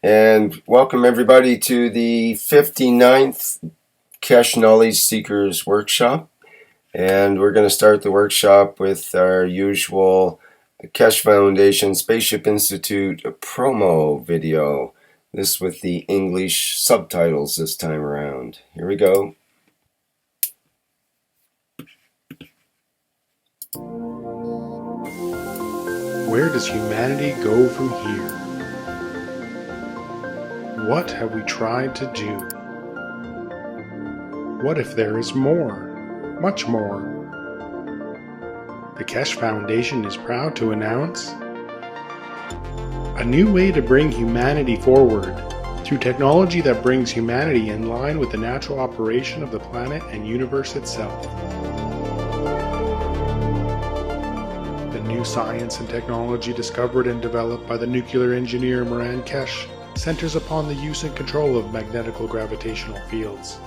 And welcome everybody to the 59th Keshe Knowledge Seekers Workshop. And we're going to start the workshop with our usual Keshe Foundation Spaceship Institute promo video. This with the English subtitles this time around. Here we go. Where does humanity go from here? What have we tried to do? What if there is more, much more? The Keshe Foundation is proud to announce a new way to bring humanity forward through technology that brings humanity in line with the natural operation of the planet and universe itself. The new science and technology discovered and developed by the nuclear engineer Keshe centers upon the use and control of magnetical gravitational fields.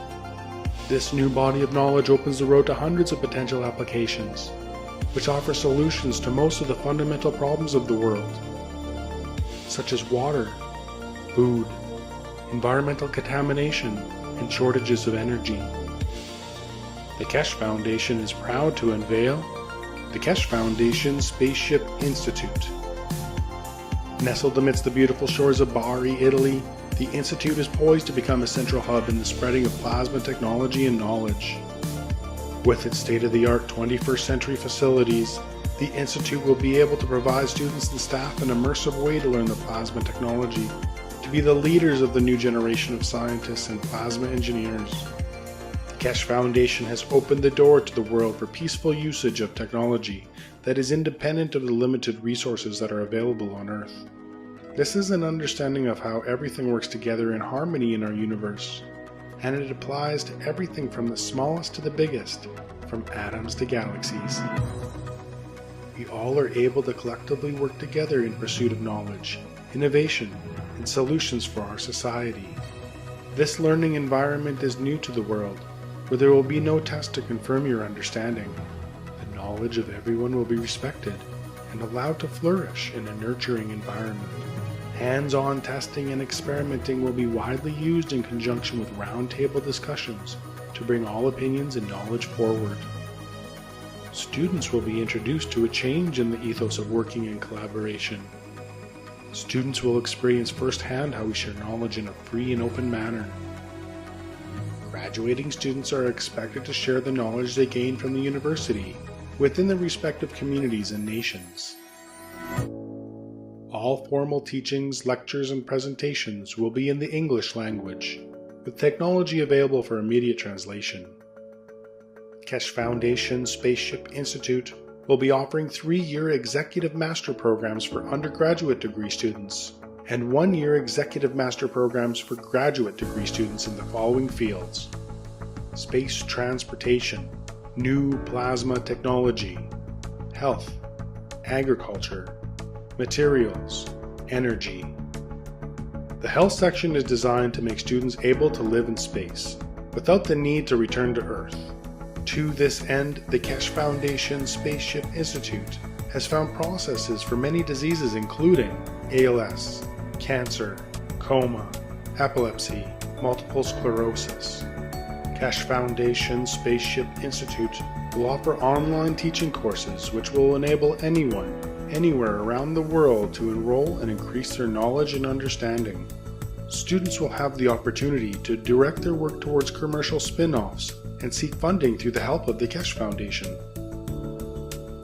This new body of knowledge opens the road to hundreds of potential applications, which offer solutions to most of the fundamental problems of the world, such as water, food, environmental contamination, and shortages of energy. The Keshe Foundation is proud to unveil the Keshe Foundation Spaceship Institute. Nestled amidst the beautiful shores of Bari, Italy, the Institute is poised to become a central hub in the spreading of plasma technology and knowledge. With its state-of-the-art 21st century facilities, the Institute will be able to provide students and staff an immersive way to learn the plasma technology, to be the leaders of the new generation of scientists and plasma engineers. The Keshe Foundation has opened the door to the world for peaceful usage of technology that is independent of the limited resources that are available on Earth. This is an understanding of how everything works together in harmony in our universe, and it applies to everything from the smallest to the biggest, from atoms to galaxies. We all are able to collectively work together in pursuit of knowledge, innovation, and solutions for our society. This learning environment is new to the world, where there will be no test to confirm your understanding. The knowledge of everyone will be respected and allowed to flourish in a nurturing environment. Hands-on testing and experimenting will be widely used in conjunction with roundtable discussions to bring all opinions and knowledge forward. Students will be introduced to a change in the ethos of working in collaboration. Students will experience firsthand how we share knowledge in a free and open manner. Graduating students are expected to share the knowledge they gain from the university within their respective communities and nations. All formal teachings, lectures, and presentations will be in the English language, with technology available for immediate translation. Keshe Foundation Spaceship Institute will be offering 3-year executive master programs for undergraduate degree students and 1-year executive master programs for graduate degree students in the following fields: space transportation, new plasma technology, health, agriculture, materials, energy. The health section is designed to make students able to live in space without the need to return to Earth. To this end, the Keshe Foundation Spaceship Institute has found processes for many diseases including ALS, cancer, coma, epilepsy, multiple sclerosis. Keshe Foundation Spaceship Institute will offer online teaching courses which will enable anyone, anywhere around the world to enroll and increase their knowledge and understanding. Students will have the opportunity to direct their work towards commercial spin-offs and seek funding through the help of the Keshe Foundation.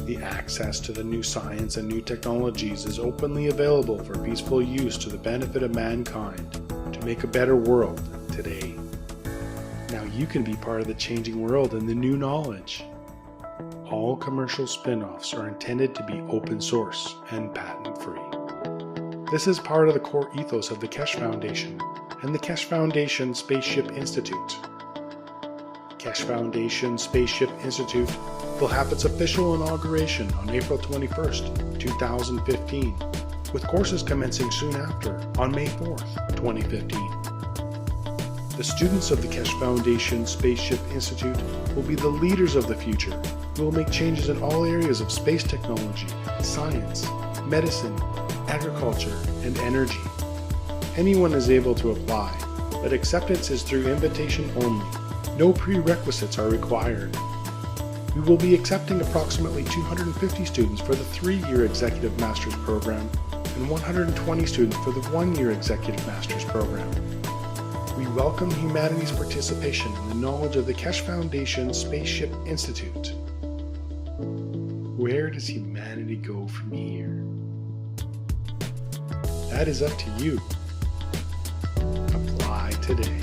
The access to the new science and new technologies is openly available for peaceful use to the benefit of mankind to make a better world today. Now you can be part of the changing world and the new knowledge. All commercial spin-offs are intended to be open source and patent-free. This is part of the core ethos of the Keshe Foundation and the Keshe Foundation Spaceship Institute. Keshe Foundation Spaceship Institute will have its official inauguration on April 21st, 2015, with courses commencing soon after on May 4th, 2015. The students of the Keshe Foundation Spaceship Institute will be the leaders of the future who will make changes in all areas of space technology, science, medicine, agriculture, and energy. Anyone is able to apply, but acceptance is through invitation only. No prerequisites are required. We will be accepting approximately 250 students for the 3-year Executive Master's Program and 120 students for the 1-year Executive Master's Program. We welcome humanity's participation in the knowledge of the Keshe Foundation Spaceship Institute. Where does humanity go from here? That is up to you. Apply today.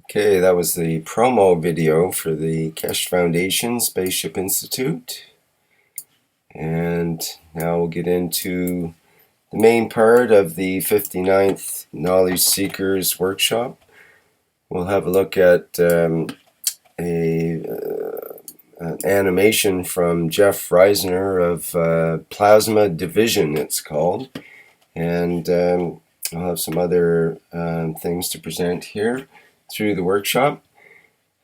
Okay, that was the promo video for the Keshe Foundation Spaceship Institute. And now we'll get into the main part of the 59th Knowledge Seekers Workshop. We'll have a look at an animation from Jeff Reisner of Plasma Division, it's called. And I'll have some other things to present here through the workshop.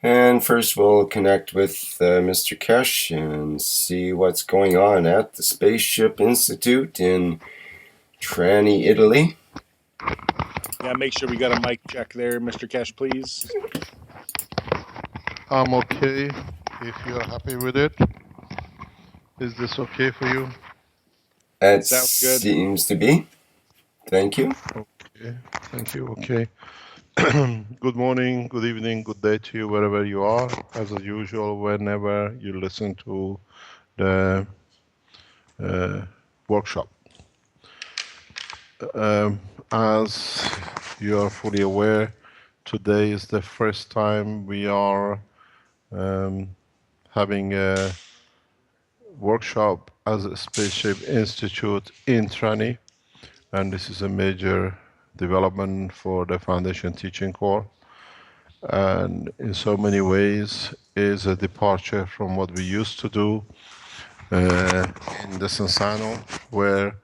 And first we'll connect with Mr. Keshe and see what's going on at the Spaceship Institute in Trani, Italy. Yeah, make sure we got a mic check there, Mr. Keshe, please. I'm okay, if you're happy with it. Is this okay for you? That Sounds good. seems to be. Thank you. Okay, thank you, okay. Good morning, good evening, good day to you wherever you are. As usual, whenever you listen to the workshop. As you are fully aware, today is the first time we are having a workshop as a Spaceship Institute in Trani, and this is a major development for the Foundation Teaching Core, and in so many ways is a departure from what we used to do in the Sensano, where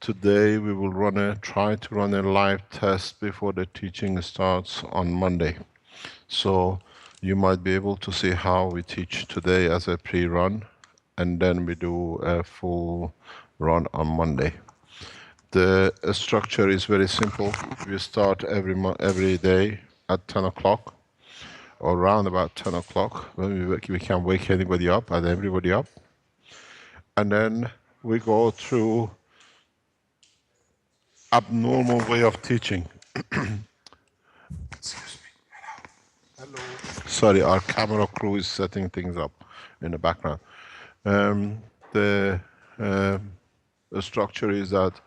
today we will try to run a live test before the teaching starts on Monday. So you might be able to see how we teach today as a pre-run, and then we do a full run on Monday. The structure is very simple. We start every day at 10 o'clock, or around about 10 o'clock, when we can wake anybody up and everybody up. And then we go through abnormal way of teaching. Excuse me. Hello. Sorry, our camera crew is setting things up in the background. The structure is that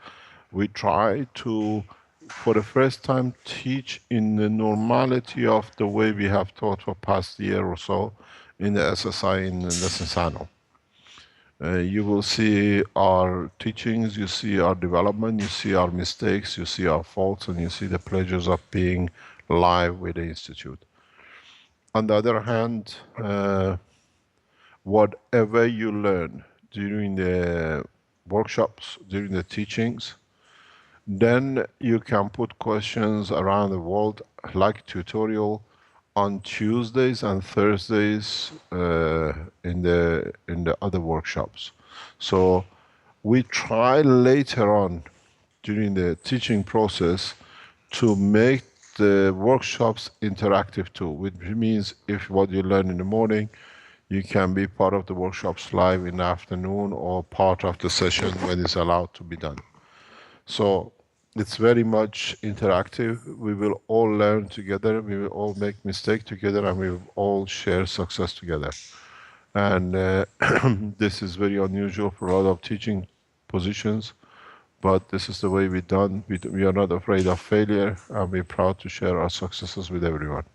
we try to, for the first time, teach in the normality of the way we have taught for past year or so in the SSI in Lesson Sano. You will see our teachings, you see our development, you see our mistakes, you see our faults, and you see the pleasures of being live with the Institute. On the other hand, whatever you learn during the workshops, during the teachings, then you can put questions around the world like tutorial on Tuesdays and Thursdays in the other workshops. So we try later on during the teaching process to make the workshops interactive too, which means if what you learn in the morning, you can be part of the workshops live in the afternoon or part of the session when it's allowed to be done. So it's very much interactive. We will all learn together, we will all make mistakes together, and we will all share success together. And this is very unusual for a lot of teaching positions, but this is the way we've done. We are not afraid of failure, and we're proud to share our successes with everyone.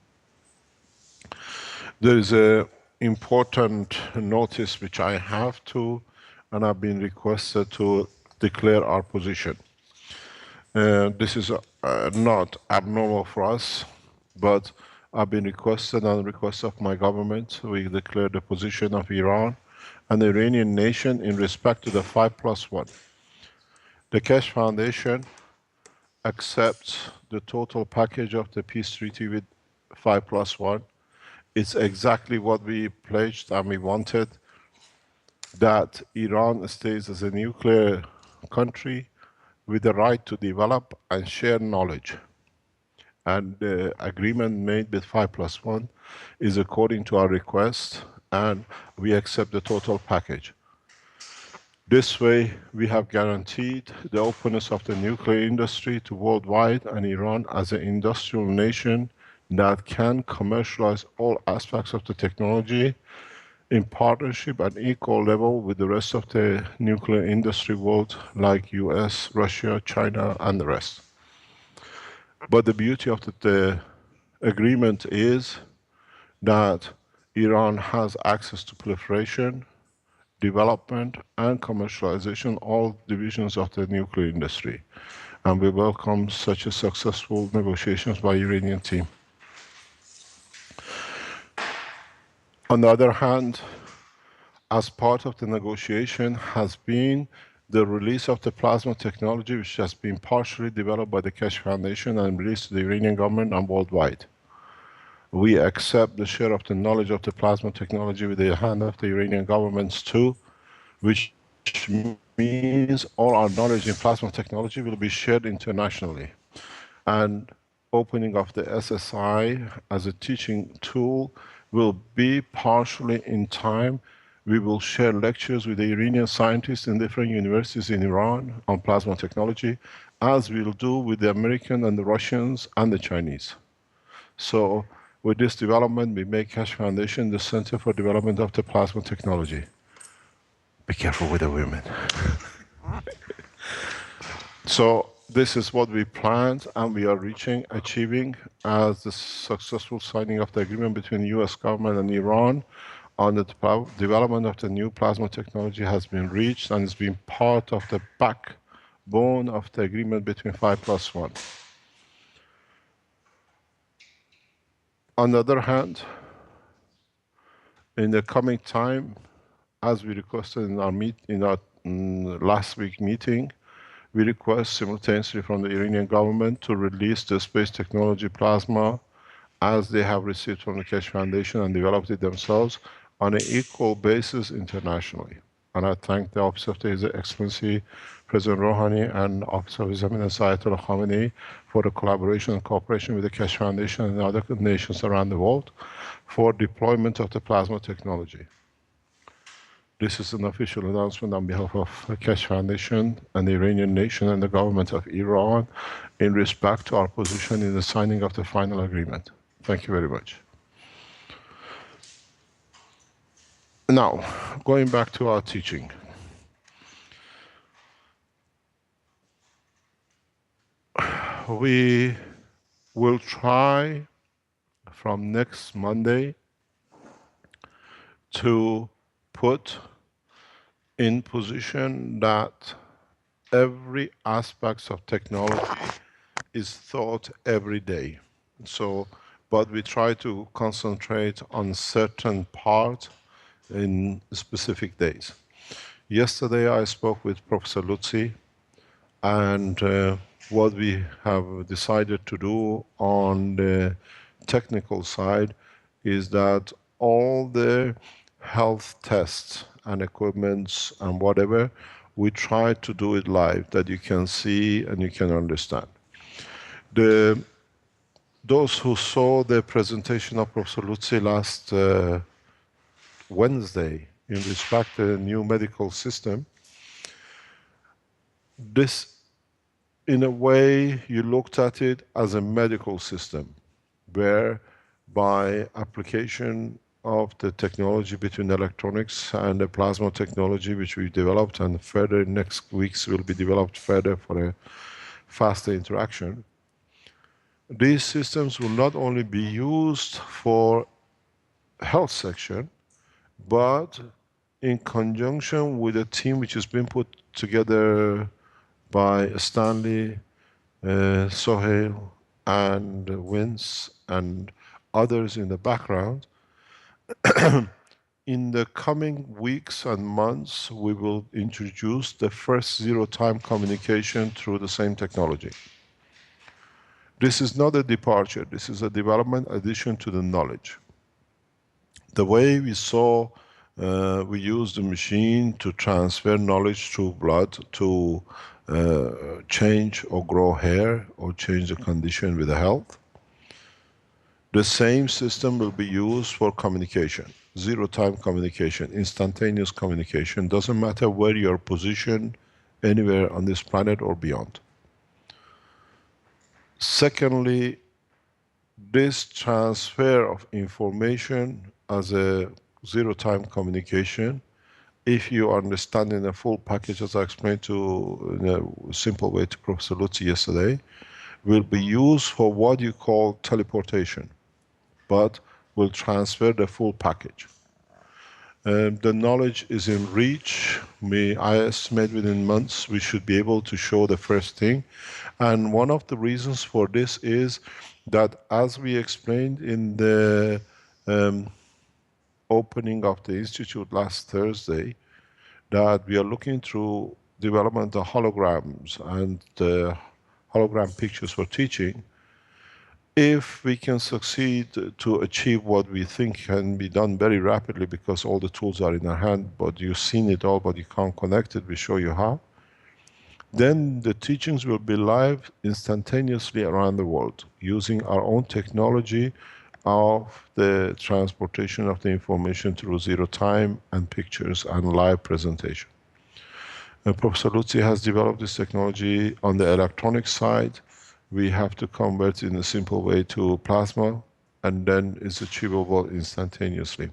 There is a important notice which I have to, and I've been requested to declare our position. This is not abnormal for us, but I've been requested on the request of my government. We declare the position of Iran and the Iranian nation in respect to the 5+1. The Keshe Foundation accepts the total package of the peace treaty with 5+1, It's exactly what we pledged and we wanted, that Iran stays as a nuclear country with the right to develop and share knowledge. And the agreement made with 5+1 is according to our request, and we accept the total package. This way, we have guaranteed the openness of the nuclear industry to worldwide, and Iran as an industrial nation that can commercialize all aspects of the technology in partnership at equal level with the rest of the nuclear industry world, like US, Russia, China, and the rest. But the beauty of the agreement is that Iran has access to proliferation, development, and commercialization, all divisions of the nuclear industry. And we welcome such a successful negotiations by Iranian team. On the other hand, as part of the negotiation has been the release of the plasma technology, which has been partially developed by the Keshe Foundation and released to the Iranian government and worldwide. We accept the share of the knowledge of the plasma technology with the hand of the Iranian governments too, which means all our knowledge in plasma technology will be shared internationally. And opening of the SSI as a teaching tool will be partially in time. We will share lectures with the Iranian scientists in different universities in Iran on plasma technology, as we'll do with the American and the Russians and the Chinese. So with this development, we make Keshe Foundation the Center for Development of the Plasma Technology. Be careful with the women. So this is what we planned, and we are achieving as the successful signing of the agreement between the US government and Iran on the development of the new plasma technology has been reached, and it's been part of the backbone of the agreement between 5+1. On the other hand, in the coming time, as we requested in our last week meeting, we request simultaneously from the Iranian government to release the space technology plasma as they have received from the Keshe Foundation and developed it themselves on an equal basis internationally. And I thank the Office of His Excellency President Rouhani and Office of His Eminence Ayatollah Khamenei for the collaboration and cooperation with the Keshe Foundation and other nations around the world for deployment of the plasma technology. This is an official announcement on behalf of the Keshe Foundation and the Iranian nation and the government of Iran in respect to our position in the signing of the final agreement. Thank you very much. Now, going back to our teaching. We will try from next Monday to put in position that every aspect of technology is thought every day. So, but we try to concentrate on certain part in specific days. Yesterday I spoke with Professor Lutzi, and what we have decided to do on the technical side is that all the health tests and equipments and whatever, we try to do it live, that you can see and you can understand. Those who saw the presentation of Professor Lutzi last Wednesday in respect to the new medical system, this, in a way, you looked at it as a medical system, where by application of the technology between electronics and the plasma technology which we developed, and further next weeks will be developed further for a faster interaction, these systems will not only be used for health section, but in conjunction with a team which has been put together by Stanley, Sohail, and Vince, and others in the background. In the coming weeks and months, we will introduce the first zero-time communication through the same technology. This is not a departure, this is a development addition to the knowledge. The way we saw, we use the machine to transfer knowledge through blood to change or grow hair or change the condition with the health. The same system will be used for communication. Zero-time communication, instantaneous communication. Doesn't matter where you're positioned, anywhere on this planet or beyond. Secondly, this transfer of information as a zero-time communication, if you understand in a full package, as I explained to in a simple way to Professor Lutzi yesterday, will be used for what you call teleportation, but will transfer the full package. The knowledge is in reach. I estimate within months we should be able to show the first thing. And one of the reasons for this is that, as we explained in the opening of the Institute last Thursday, that we are looking through development of holograms and hologram pictures for teaching. If we can succeed to achieve what we think can be done very rapidly, because all the tools are in our hand, but you've seen it all, but you can't connect it, we show you how. Then the teachings will be live instantaneously around the world, using our own technology of the transportation of the information through zero time and pictures and live presentation. Professor Lutzi has developed this technology on the electronic side. We have to convert in a simple way to plasma, and then it's achievable instantaneously.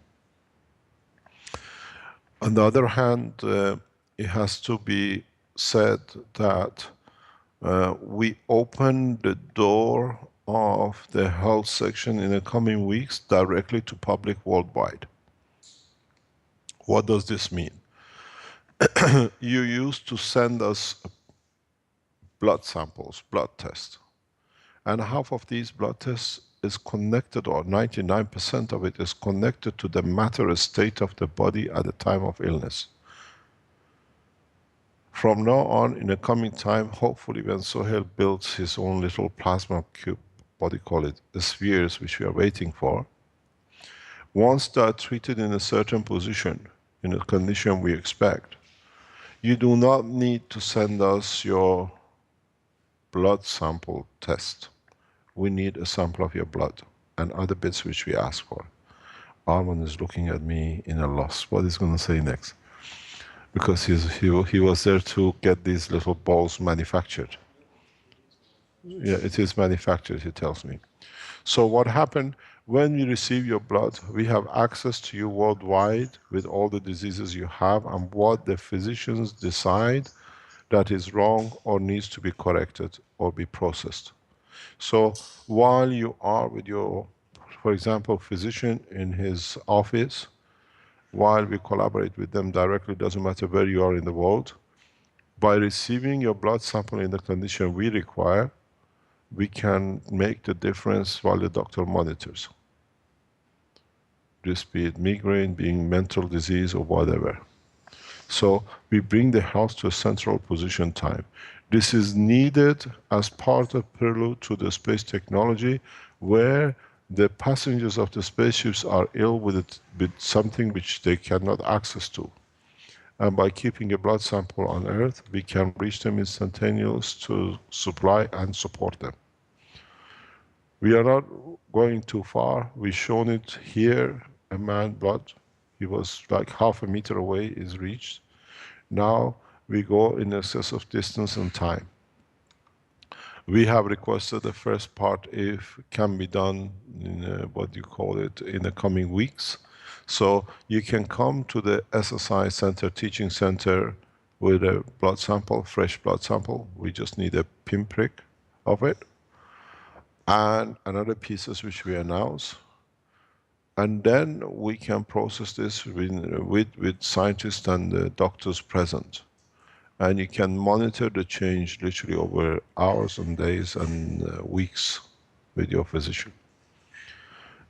On the other hand, it has to be said that we open the door of the health section in the coming weeks directly to public worldwide. What does this mean? You used to send us blood samples, blood tests. And half of these blood tests is connected, or 99% of it is connected to the matter state of the body at the time of illness. From now on, in the coming time, hopefully when Sohail builds his own little plasma cube, what do you call it, the spheres, which we are waiting for, once they are treated in a certain position, in a condition we expect, you do not need to send us your blood sample test. We need a sample of your blood and other bits which we ask for. Arman is looking at me in a loss. What is going to say next? Because he was there to get these little balls manufactured. Yeah, it is manufactured, he tells me. So what happened, when we receive your blood, we have access to you worldwide with all the diseases you have and what the physicians decide that is wrong or needs to be corrected or be processed. So while you are with your, for example, physician in his office, while we collaborate with them directly, doesn't matter where you are in the world, by receiving your blood sample in the condition we require, we can make the difference while the doctor monitors. This be it migraine, being mental disease or whatever. So we bring the health to a central position time. This is needed as part of prelude to the space technology, where the passengers of the spaceships are ill with something which they cannot access to. And by keeping a blood sample on Earth, we can reach them instantaneously to supply and support them. We are not going too far. We've shown it here, a man blood. He was like half a meter away, is reached. Now we go in excess of distance and time. We have requested the first part, if can be done in what you call it, in the coming weeks. So you can come to the SSI Center, Teaching Center, with a blood sample, fresh blood sample. We just need a pinprick of it. And another pieces which we announce. And then we can process this with scientists and doctors present. And you can monitor the change literally over hours and days and weeks with your physician.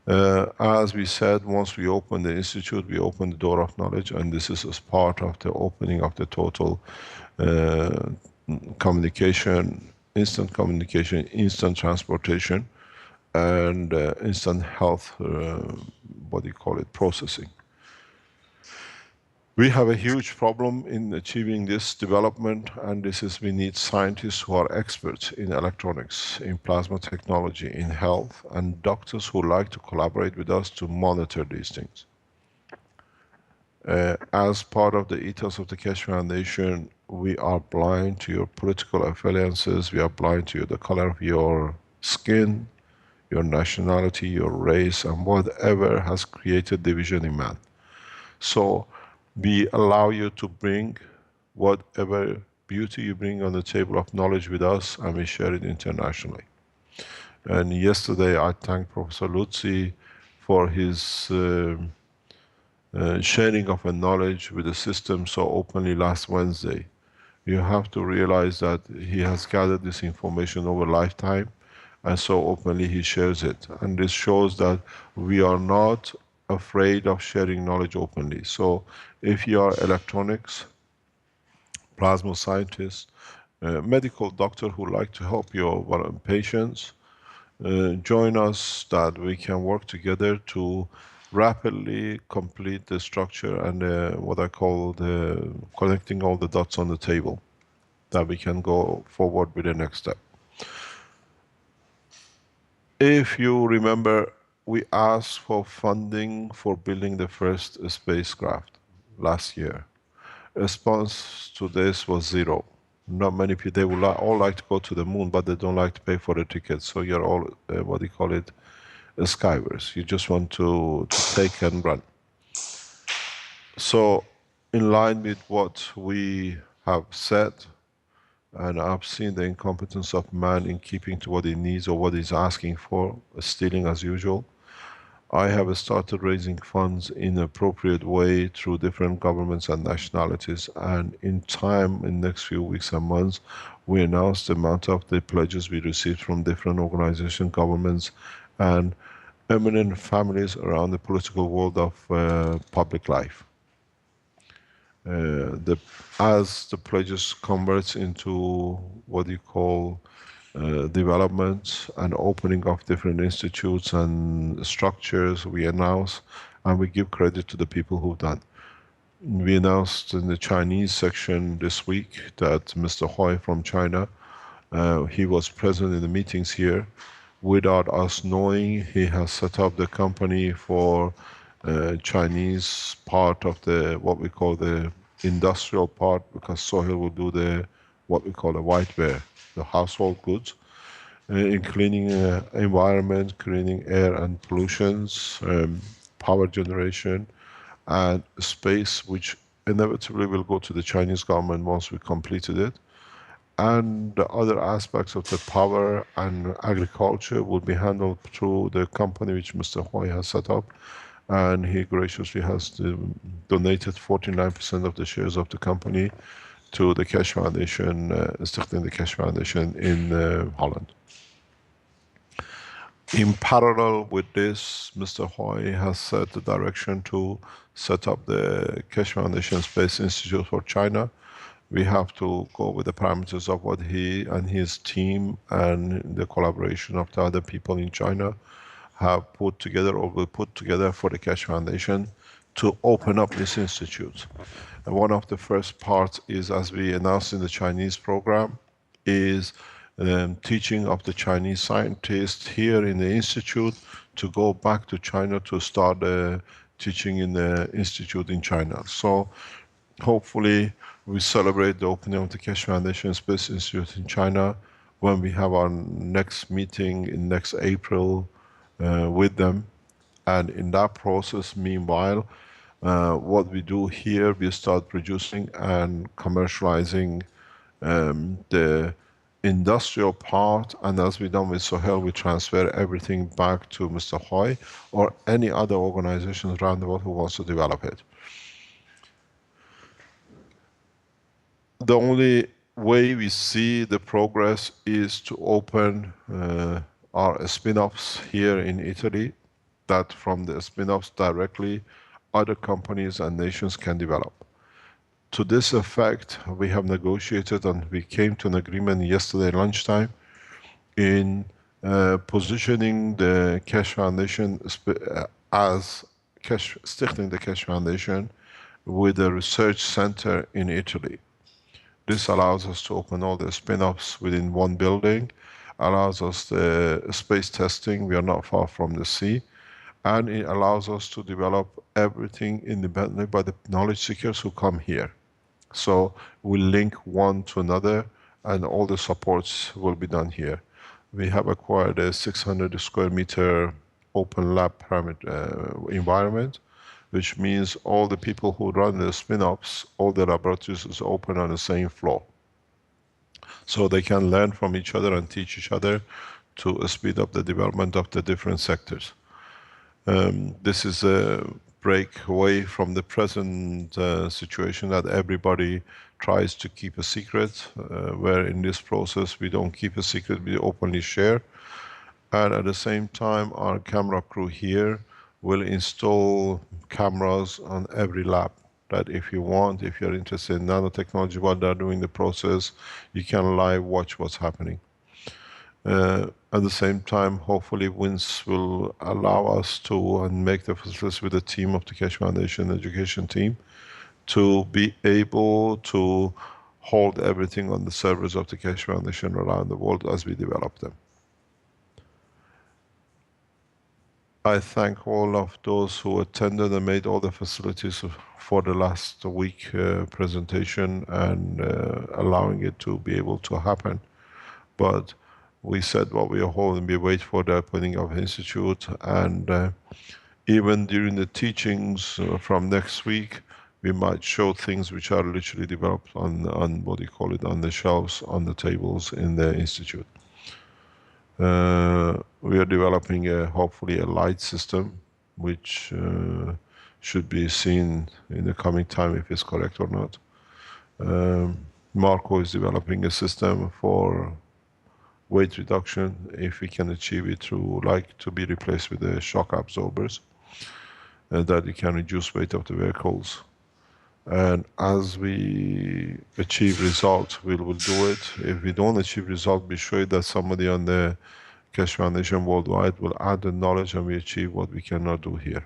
As we said, once we open the institute, we open the door of knowledge, and this is as part of the opening of the total communication, instant communication, instant transportation, and instant health what do you call it, processing. We have a huge problem in achieving this development, and this is we need scientists who are experts in electronics, in plasma technology, in health, and doctors who like to collaborate with us to monitor these things. As part of the ethos of the Keshe Foundation, we are blind to your political affiliances, we are blind to the color of your skin, your nationality, your race, and whatever has created division in man. So we allow you to bring whatever beauty you bring on the table of knowledge with us, and we share it internationally. And yesterday I thanked Professor Lutzi for his sharing of a knowledge with the system so openly last Wednesday. You have to realize that he has gathered this information over a lifetime, and so openly he shares it. And this shows that we are not afraid of sharing knowledge openly. So if you are electronics, plasma scientist, medical doctor who like to help your patients, join us that we can work together to rapidly complete the structure and what I call the connecting all the dots on the table, that we can go forward with the next step. If you remember, we asked for funding for building the first spacecraft last year. Response to this was zero. Not many people, they would all like to go to the moon, but they don't like to pay for the tickets. So you're all, what do you call it, skywars. You just want to take and run. So in line with what we have said, and I've seen the incompetence of man in keeping to what he needs or what he's asking for, stealing as usual. I have started raising funds in an appropriate way through different governments and nationalities, and in time, in the next few weeks and months, we announced the amount of the pledges we received from different organizations, governments, and eminent families around the political world of public life. As the pledges converts into what you call development and opening of different institutes and structures, we announce and we give credit to the people who've done. We announced in the Chinese section this week that Mr. Hui from China, he was present in the meetings here. Without us knowing, he has set up the company for Chinese part of the what we call the industrial part, because Sohail will do the what we call the whiteware, the household goods, in cleaning environment, cleaning air and pollutions, power generation, and space, which inevitably will go to the Chinese government once we completed it. And the other aspects of the power and agriculture will be handled through the company which Mr. Hui has set up, and he graciously has donated 49% of the shares of the company to the Keshe Foundation, Stichting the Keshe Foundation in Holland. In parallel with this, Mr. Hui has set the direction to set up the Keshe Foundation Space Institute for China. We have to go with the parameters of what he and his team and the collaboration of the other people in China have put together or will put together for the Keshe Foundation to open up this institute. And one of the first parts is, as we announced in the Chinese program, is teaching of the Chinese scientists here in the institute to go back to China to start teaching in the institute in China. So hopefully we celebrate the opening of the Keshe Foundation Space Institute in China when we have our next meeting in next April with them. And in that process, meanwhile, what we do here, we start producing and commercializing the industrial part, and as we done with Sohail, we transfer everything back to Mr. Hui or any other organizations around the world who wants to develop it. The only way we see the progress is to open our spin-offs here in Italy, that from the spin-offs directly other companies and nations can develop. To this effect, we have negotiated and we came to an agreement yesterday lunchtime in positioning the Keshe Foundation as stichting the Keshe Foundation with a research center in Italy. This allows us to open all the spin-offs within one building, allows us the space testing, we are not far from the sea, and it allows us to develop everything independently by the knowledge seekers who come here. So we link one to another and all the supports will be done here. We have acquired a 600 square meter open lab environment, which means all the people who run the spin-offs, all the laboratories is open on the same floor. So they can learn from each other and teach each other to speed up the development of the different sectors. This is a break away from the present situation that everybody tries to keep a secret, where in this process we don't keep a secret, we openly share. And at the same time, our camera crew here will install cameras on every lab, that if you want, if you're interested in nanotechnology, what they're doing the process, you can live watch what's happening. At the same time, hopefully WINS will allow us to, and make the facilities with the team of the Keshe Foundation education team, to be able to hold everything on the servers of the Keshe Foundation around the world as we develop them. I thank all of those who attended and made all the facilities for the last week presentation and allowing it to be able to happen. But we said what we are holding, we wait for the opening of the institute, and even during the teachings from next week, we might show things which are literally developed on what do you call it, on the shelves, on the tables in the institute. We are developing hopefully a light system, which should be seen in the coming time if it's correct or not. Marko is developing a system for weight reduction, if we can achieve it through, like, to be replaced with the shock absorbers, that you can reduce weight of the vehicles. And as we achieve results, we will do it. If we don't achieve result, be sure that somebody on the Keshe Foundation worldwide will add the knowledge and we achieve what we cannot do here.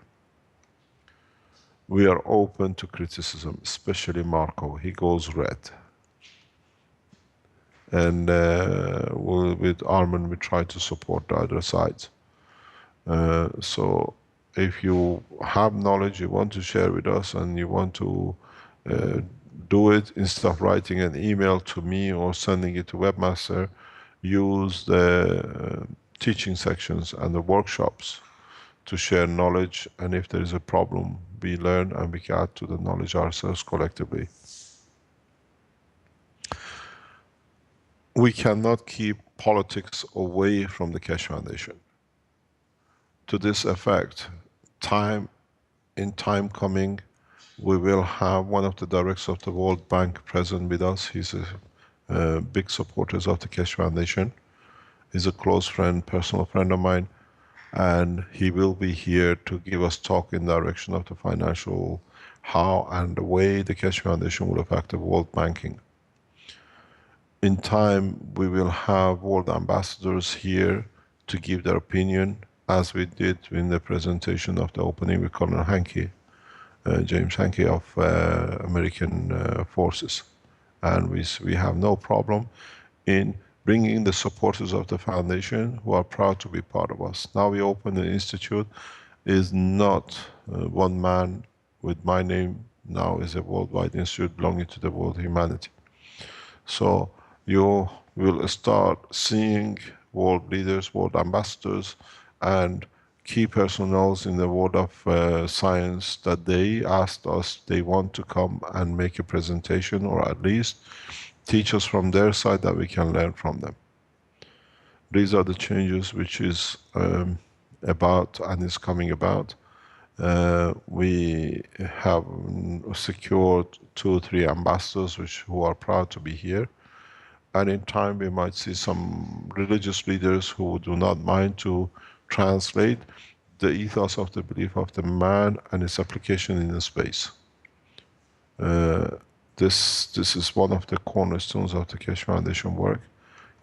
We are open to criticism, especially Marko. He goes red. And with Armin, we try to support the other sides. So if you have knowledge you want to share with us and you want to do it, instead of writing an email to me or sending it to Webmaster, use the teaching sections and the workshops to share knowledge, and if there is a problem, we learn and we can add to the knowledge ourselves collectively. We cannot keep politics away from the Keshe Foundation. To this effect, in time coming, we will have one of the directors of the World Bank present with us. He's a big supporter of the Keshe Foundation. He's a close friend, personal friend of mine, and he will be here to give us talk in direction of the financial, how and the way the Keshe Foundation will affect the world banking. In time, we will have world ambassadors here to give their opinion, as we did in the presentation of the opening with Colonel Hankey, James Hankey of American Forces. And we have no problem in bringing the supporters of the foundation who are proud to be part of us. Now we open an institute, is not one man with my name, now is a worldwide institute belonging to the world humanity. So you will start seeing world leaders, world ambassadors, and key personnels in the world of science that they asked us they want to come and make a presentation, or at least teach us from their side that we can learn from them. These are the changes which is about and is coming about. We have secured 2 or 3 ambassadors who are proud to be here. And in time we might see some religious leaders who do not mind to translate the ethos of the belief of the man and its application in the space. This is one of the cornerstones of the Keshe Foundation work.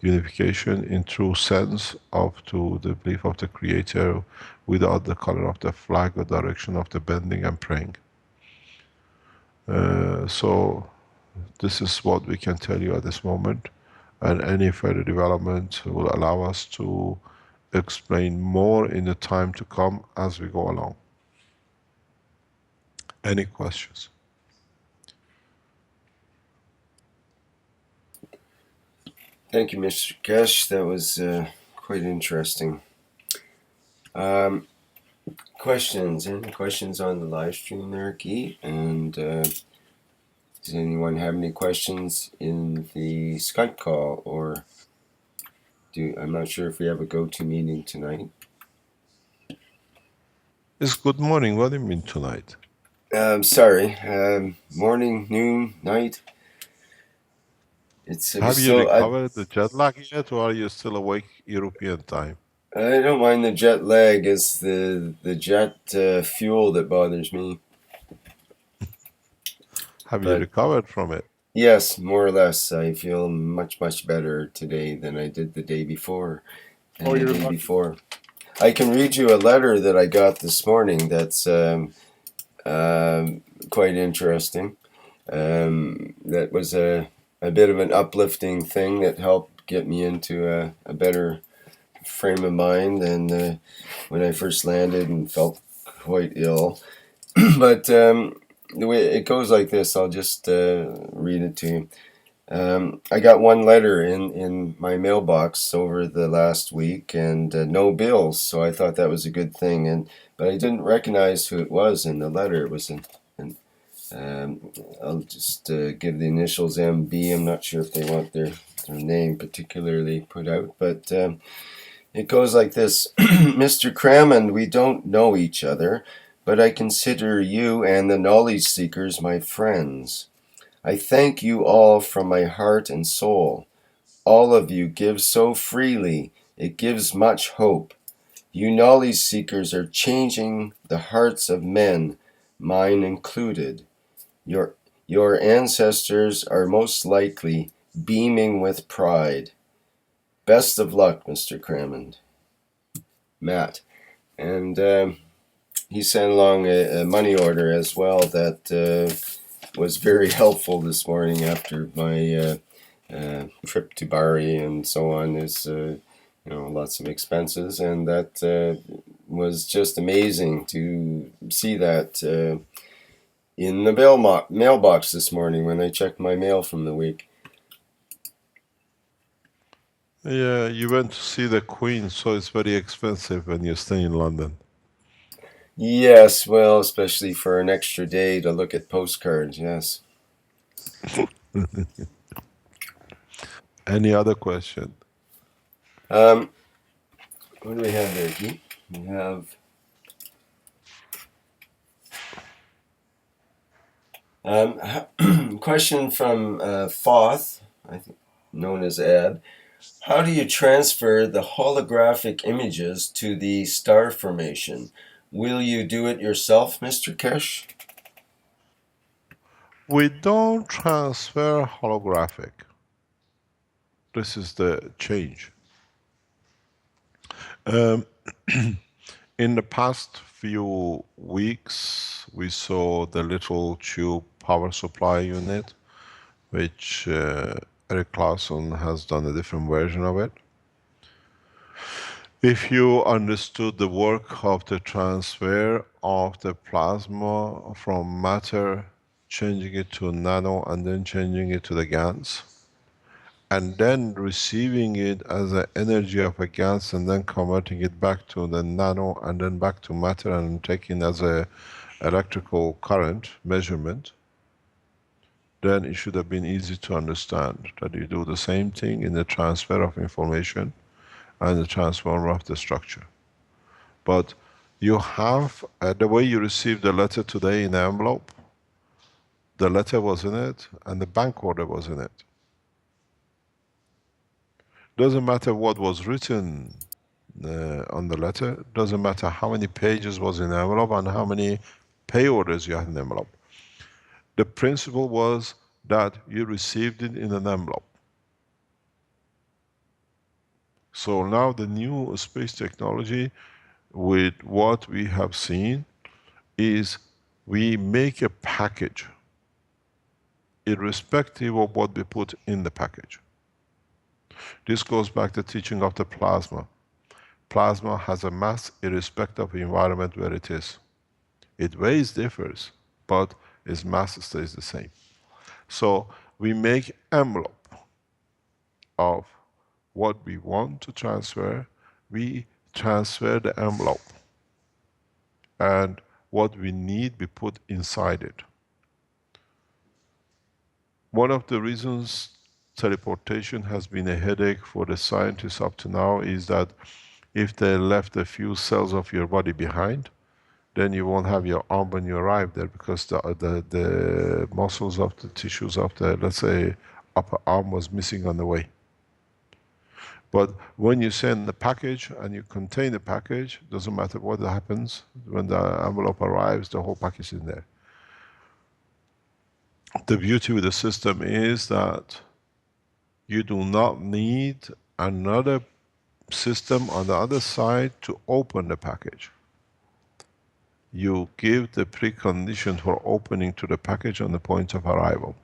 unification in true sense of to the belief of the Creator without the color of the flag or direction of the bending and praying. So this is what we can tell you at this moment, and any further development will allow us to explain more in the time to come as we go along. Any questions? Thank you, Mr. Keshe. That was quite interesting. Questions? Any questions on the live stream there, Guy? And does anyone have any questions in the Skype call? Or I'm not sure if we have a go-to meeting tonight. It's good morning. What do you mean tonight? Sorry. Morning, noon, night. Have you recovered the jet lag yet, or are you still awake European time? I don't mind the jet lag. It's the jet fuel that bothers me. Have you recovered from it? Yes, more or less. I feel much, much better today than I did the day before. And the day before. I can read you a letter that I got this morning that's quite interesting. That was a bit of an uplifting thing that helped get me into a better frame of mind than when I first landed and felt quite ill. But the way it goes like this, I'll just read it to you. I got one letter in my mailbox over the last week and no bills, so I thought that was a good thing. But I didn't recognize who it was in the letter. It was I'll just give the initials MB. I'm not sure if they want their name particularly put out, but it goes like this. Mr. Crammond, we don't know each other, but I consider you and the knowledge seekers my friends. I thank you all from my heart and soul. All of you give so freely, it gives much hope. You knowledge seekers are changing the hearts of men, mine included. Your ancestors are most likely beaming with pride. Best of luck, Mr. Crammond. Matt. And he sent along a money order as well that was very helpful this morning after my trip to Bari and so on. Is lots of expenses, and that was just amazing to see that in the mailbox this morning when I checked my mail from the week. Yeah, you went to see the Queen, so it's very expensive when you stay in London. Yes, well, especially for an extra day to look at postcards, yes. Any other question? What do we have there, Guy? We have question from Foth, I think, known as Ed. How do you transfer the holographic images to the star formation? Will you do it yourself, Mr. Keshe? We don't transfer holographic. This is the change. In the past few weeks, we saw the little tube power supply unit, which Eric Clausen has done a different version of it. If you understood the work of the transfer of the plasma from matter, changing it to nano and then changing it to the GANs, and then receiving it as the energy of a GANs and then converting it back to the nano and then back to matter and taking as a electrical current measurement, then it should have been easy to understand that you do the same thing in the transfer of information and the transform of the structure. But you have, the way you received the letter today in the envelope, the letter was in it and the bank order was in it. Doesn't matter what was written on the letter, doesn't matter how many pages was in the envelope and how many pay orders you had in the envelope. The principle was that you received it in an envelope. So now the new space technology with what we have seen is we make a package irrespective of what we put in the package. This goes back to teaching of the plasma. Plasma has a mass irrespective of the environment where it is. Its weight differs, but its mass stays the same. So we make envelope of what we want to transfer. We transfer the envelope, and what we need we put inside it. One of the reasons teleportation has been a headache for the scientists up to now is that if they left a few cells of your body behind, then you won't have your arm when you arrive there, because the muscles of the tissues of the, let's say, upper arm was missing on the way. But when you send the package and you contain the package, doesn't matter what happens, when the envelope arrives, the whole package is in there. The beauty with the system is that you do not need another system on the other side to open the package. You give the precondition for opening to the package on the point of arrival.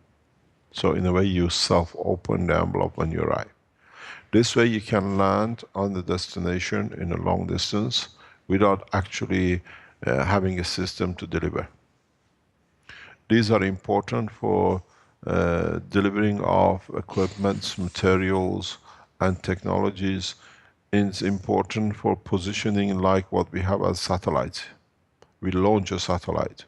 So in a way you self-open the envelope when you arrive. This way you can land on the destination in a long distance without actually having a system to deliver. These are important for delivering of equipments, materials, and technologies. It's important for positioning like what we have as satellites. We launch a satellite.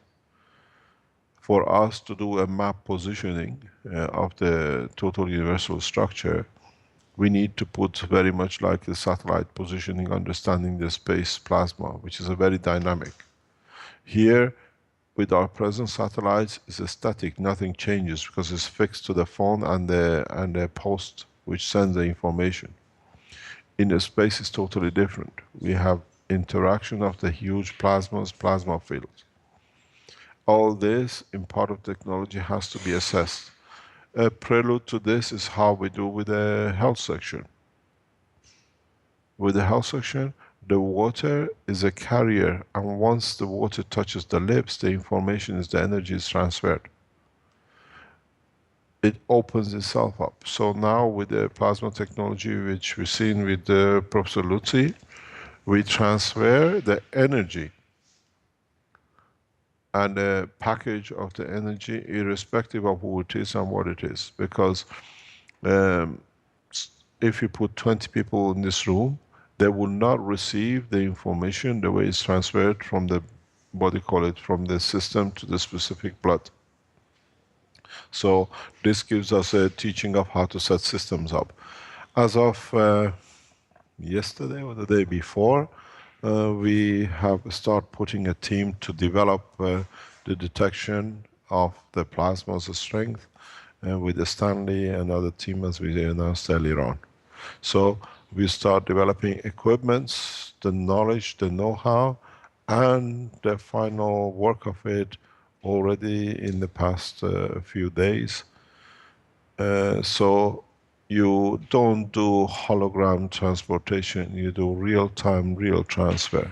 For us to do a map positioning of the total universal structure, we need to put very much like the satellite positioning, understanding the space plasma, which is a very dynamic. Here, with our present satellites, it's static, nothing changes because it's fixed to the phone and the post which sends the information. In the space it's totally different. We have interaction of the huge plasmas, plasma fields. All this in part of technology has to be assessed. A prelude to this is how we do with the health section. With the health section, the water is a carrier, and once the water touches the lips, the information is, the energy is transferred. It opens itself up. So now with the plasma technology, which we've seen with Professor Lutzi, we transfer the energy and the package of the energy irrespective of who it is and what it is. Because if you put 20 people in this room, they will not receive the information the way it's transferred from the, what do you call it, from the system to the specific blood. So this gives us a teaching of how to set systems up. As of yesterday or the day before, we have started putting a team to develop the detection of the plasma's strength with Stanley and other team, as we announced earlier on. So we start developing equipments, the knowledge, the know-how, and the final work of it already in the past few days. So you don't do hologram transportation, you do real-time, real transfer.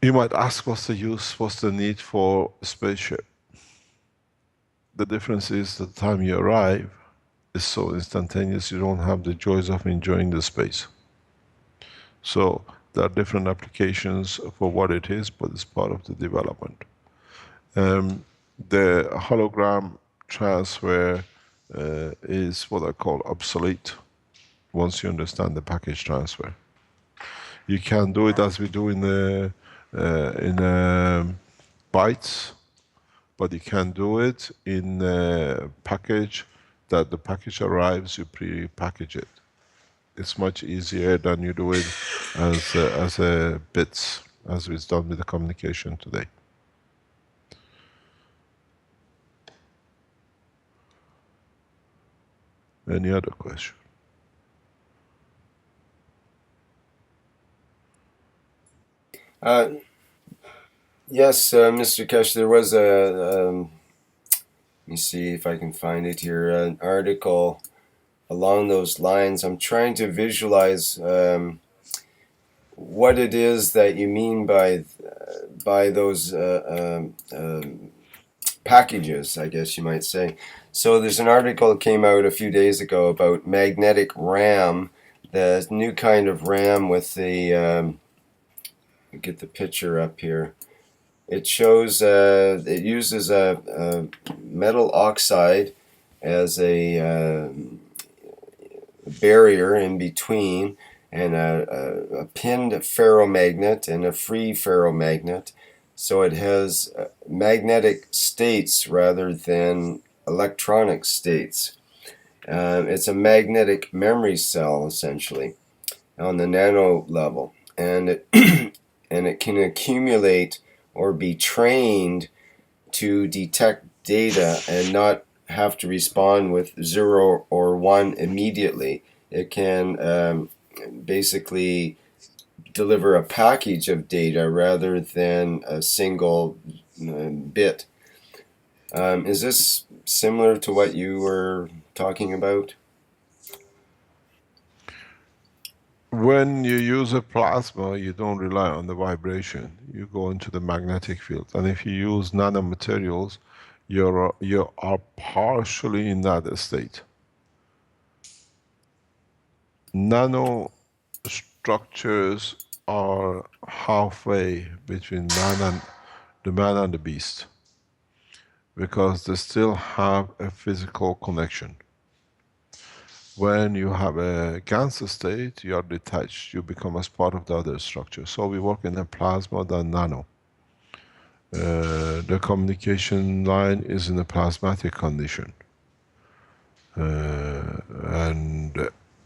You might ask, what's the use, what's the need for a spaceship? The difference is the time you arrive is so instantaneous, you don't have the joys of enjoying the space. So there are different applications for what it is, but it's part of the development. The hologram transfer is what I call obsolete once you understand the package transfer. You can do it as we do in bytes, but you can do it in a package that the package arrives, you pre-package it. It's much easier than you do it as a bits, as it's done with the communication today. Any other question? Yes, Mr. Keshe, there was let me see if I can find it here, an article along those lines. I'm trying to visualize what it is that you mean by those packages, I guess you might say. So there's an article that came out a few days ago about magnetic RAM, the new kind of RAM with the get the picture up here. It shows it uses a metal oxide as a barrier in between, and a pinned ferromagnet and a free ferromagnet. So it has magnetic states rather than electronic states. It's a magnetic memory cell, essentially, on the nano level. And it, and it can accumulate or be trained to detect data and not have to respond with 0 or 1 immediately. It can basically deliver a package of data rather than a single bit. Is this similar to what you were talking about? When you use a plasma, you don't rely on the vibration. You go into the magnetic field. And if you use nanomaterials, you are partially in that state. Nano structures are halfway between the man and the beast, because they still have a physical connection. When you have a Ganser state, you are detached, you become as part of the other structure. So we work in a plasma than nano. The communication line is in a plasmatic condition. And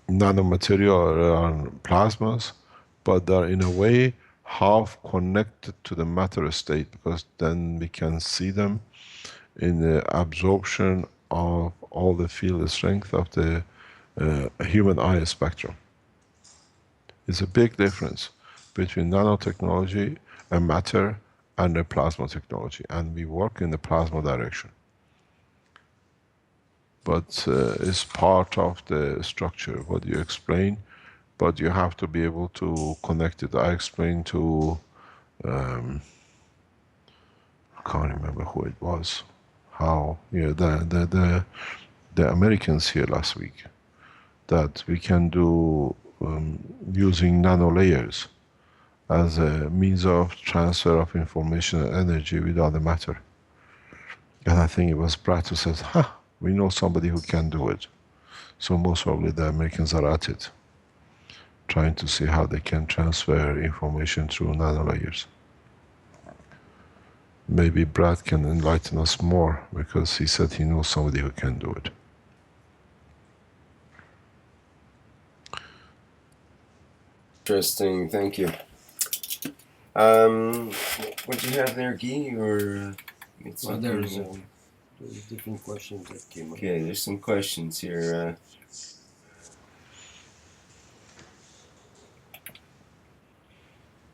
nanomaterial are plasmas, but they're in a way half connected to the matter state, because then we can see them in the absorption of all the field strength of the human eye spectrum. It's a big difference between nanotechnology and matter and the plasma technology, and we work in the plasma direction. But it's part of the structure, what you explain, but you have to be able to connect it. I explained to, I can't remember who it was, how, yeah, the Americans here last week, that we can do using nano layers as a means of transfer of information and energy without the matter. And I think it was Brad who said, we know somebody who can do it. So most probably the Americans are at it, trying to see how they can transfer information through nano layers. Maybe Brad can enlighten us more, because he said he knows somebody who can do it. Interesting, thank you. What do you have there, Guy? Or well, there's different questions that came up. Okay, there's some questions here.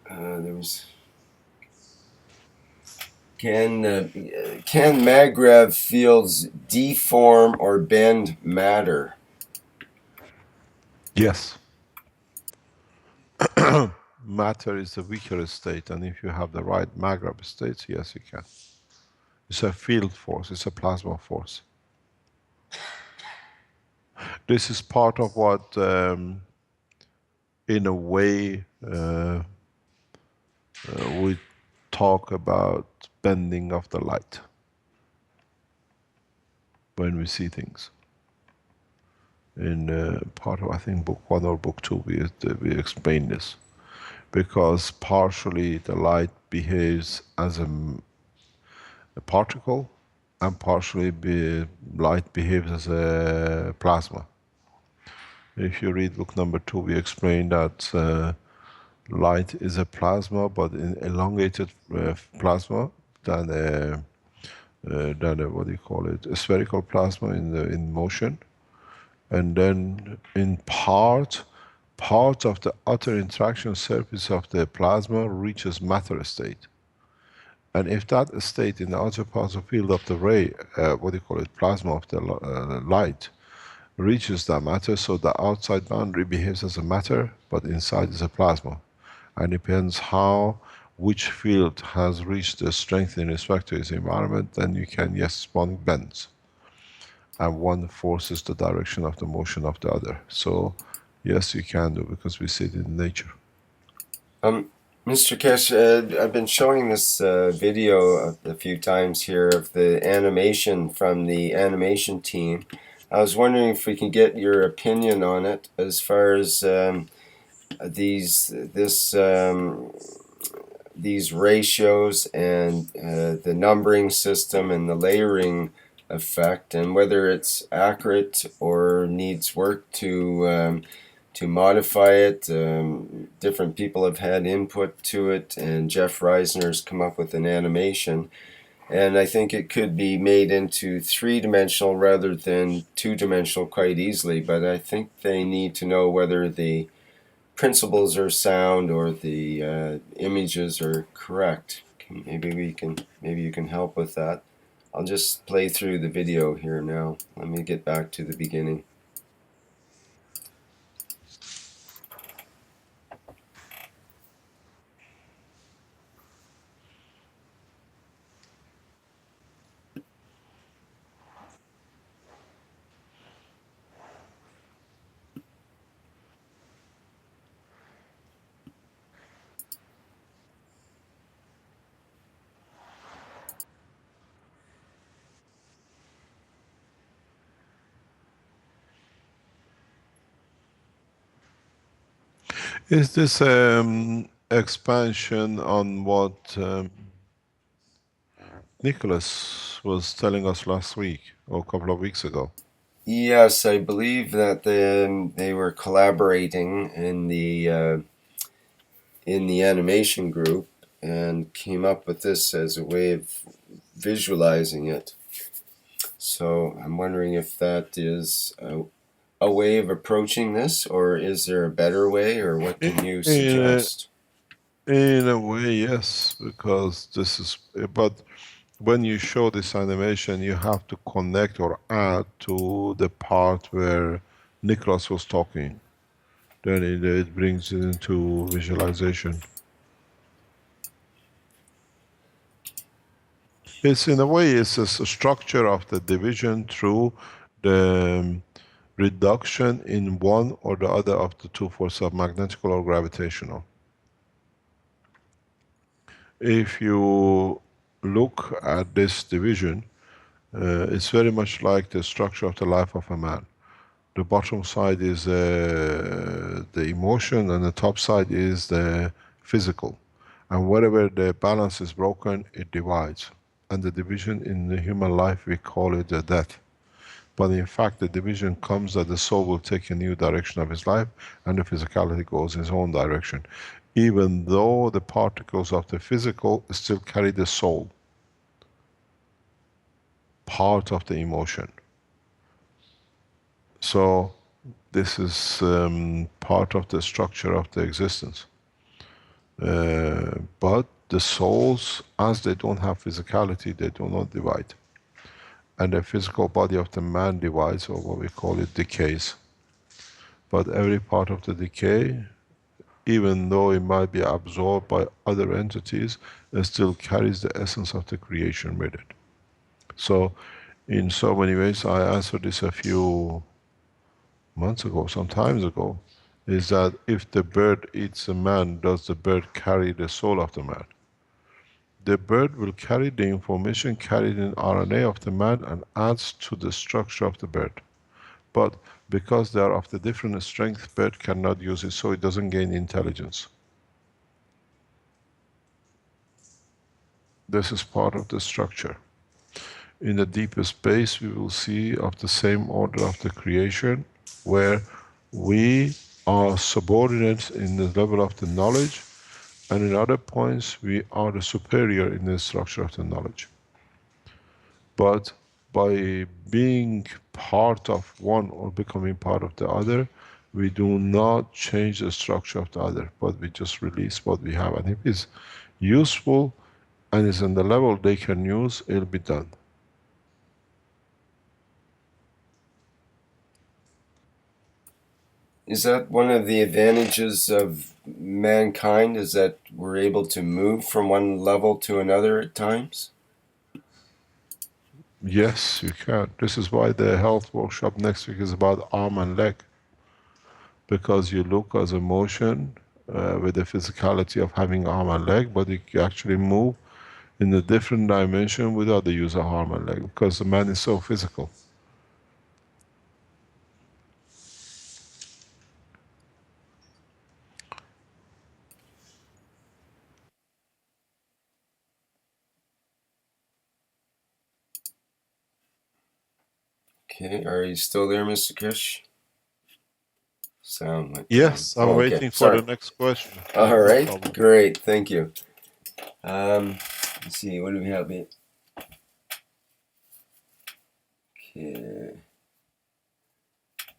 There was. Can maggrav fields deform or bend matter? Yes. Matter is the weaker state, and if you have the right maggrav states, yes, you can. It's a field force, it's a plasma force. This is part of what, in a way, we talk about bending of the light when we see things. In part of, I think, book 1 or book 2, we explain this. Because partially the light behaves as a particle, and partially light behaves as a plasma. If you read book number 2, we explain that light is a plasma, but in elongated plasma than a what do you call it? A spherical plasma in motion, and then in part of the outer interaction surface of the plasma reaches matter state. And if that state in the outer particle field of the ray, what do you call it, plasma of the light, reaches that matter, so the outside boundary behaves as a matter, but inside is a plasma. And it depends how, which field has reached the strength in respect to its environment, then you can, yes, one bends. And one forces the direction of the motion of the other. So, yes, you can do, because we see it in nature. Mr. Keshe, I've been showing this video a few times here of the animation from the animation team. I was wondering if we can get your opinion on it as far as these ratios and the numbering system and the layering effect, and whether it's accurate or needs work to modify it. Different people have had input to it, and Jeff Reisner's come up with an animation. And I think it could be made into three-dimensional rather than two-dimensional quite easily, but I think they need to know whether the principles are sound or the images are correct. Maybe you can help with that. I'll just play through the video here now. Let me get back to the beginning. Is this expansion on what Nicholas was telling us last week or a couple of weeks ago? Yes, I believe that they were collaborating in the animation group and came up with this as a way of visualizing it. So I'm wondering if that is a way of approaching this, or is there a better way, or what can you suggest? In a way, yes, because this is, but when you show this animation, you have to connect or add to the part where Nicholas was talking. Then it brings it into visualization. It's in a way, it's a structure of the division through the reduction in one or the other of the two forces of magnetical or gravitational. If you look at this division, it's very much like the structure of the life of a man. The bottom side is the emotion, and the top side is the physical. And wherever the balance is broken, it divides. And the division in the human life, we call it the death. But in fact, the division comes that the soul will take a new direction of his life, and the physicality goes in its own direction. Even though the particles of the physical still carry the soul, part of the emotion. So this is part of the structure of the existence. But the souls, as they don't have physicality, they do not divide. And the physical body of the man divides, or what we call it, decays. But every part of the decay, even though it might be absorbed by other entities, it still carries the essence of the creation with it. So in so many ways, I answered this a few months ago, some times ago, is that if the bird eats a man, does the bird carry the soul of the man? The bird will carry the information carried in RNA of the man and adds to the structure of the bird. But because they are of the different strength, bird cannot use it, so it doesn't gain intelligence. This is part of the structure. In the deeper space, we will see of the same order of the creation, where we are subordinates in the level of the knowledge, and in other points we are the superior in the structure of the knowledge. But by being part of one or becoming part of the other, we do not change the structure of the other, but we just release what we have. And if it's useful and is on the level they can use, it'll be done. is that one of the advantages of mankind, is that we're able to move from one level to another at times? Yes, you can. This is why the health workshop next week is about arm and leg, because you look as a motion with the physicality of having arm and leg, but you can actually move in a different dimension without the use of arm and leg, because the man is so physical. Okay, are you still there, Mr. Keshe? Sound like Yes, I'm okay. waiting for Sorry. the next question. All No right, problem. great, thank you. Let's see, what do we have here?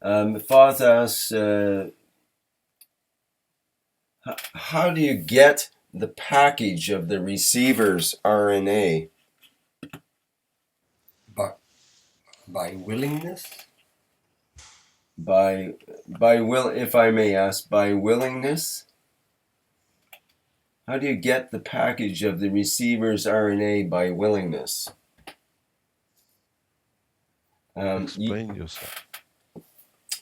Okay. Father asks, how do you get the package of the receiver's RNA? By willingness? By if I may ask, by willingness? How do you get the package of the receiver's RNA by willingness? Explain yourself.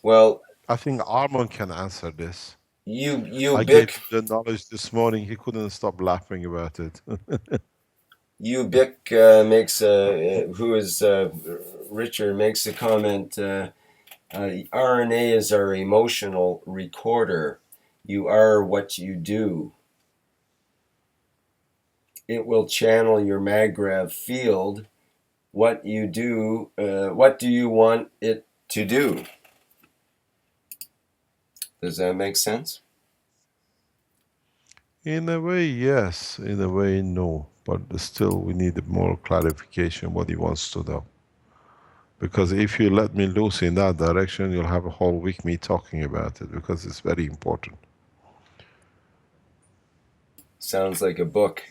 Well, I think Armand can answer this. I gave Bic him the knowledge this morning. He couldn't stop laughing about it. Bic makes who is Richard makes a comment. RNA is our emotional recorder. You are what you do. It will channel your maggrav field. What you do, what do you want it to do? Does that make sense? In a way, yes. In a way, no. But still, we need more clarification what he wants to know. Because if you let me loose in that direction, you'll have a whole week me talking about it, because it's very important. Sounds like a book.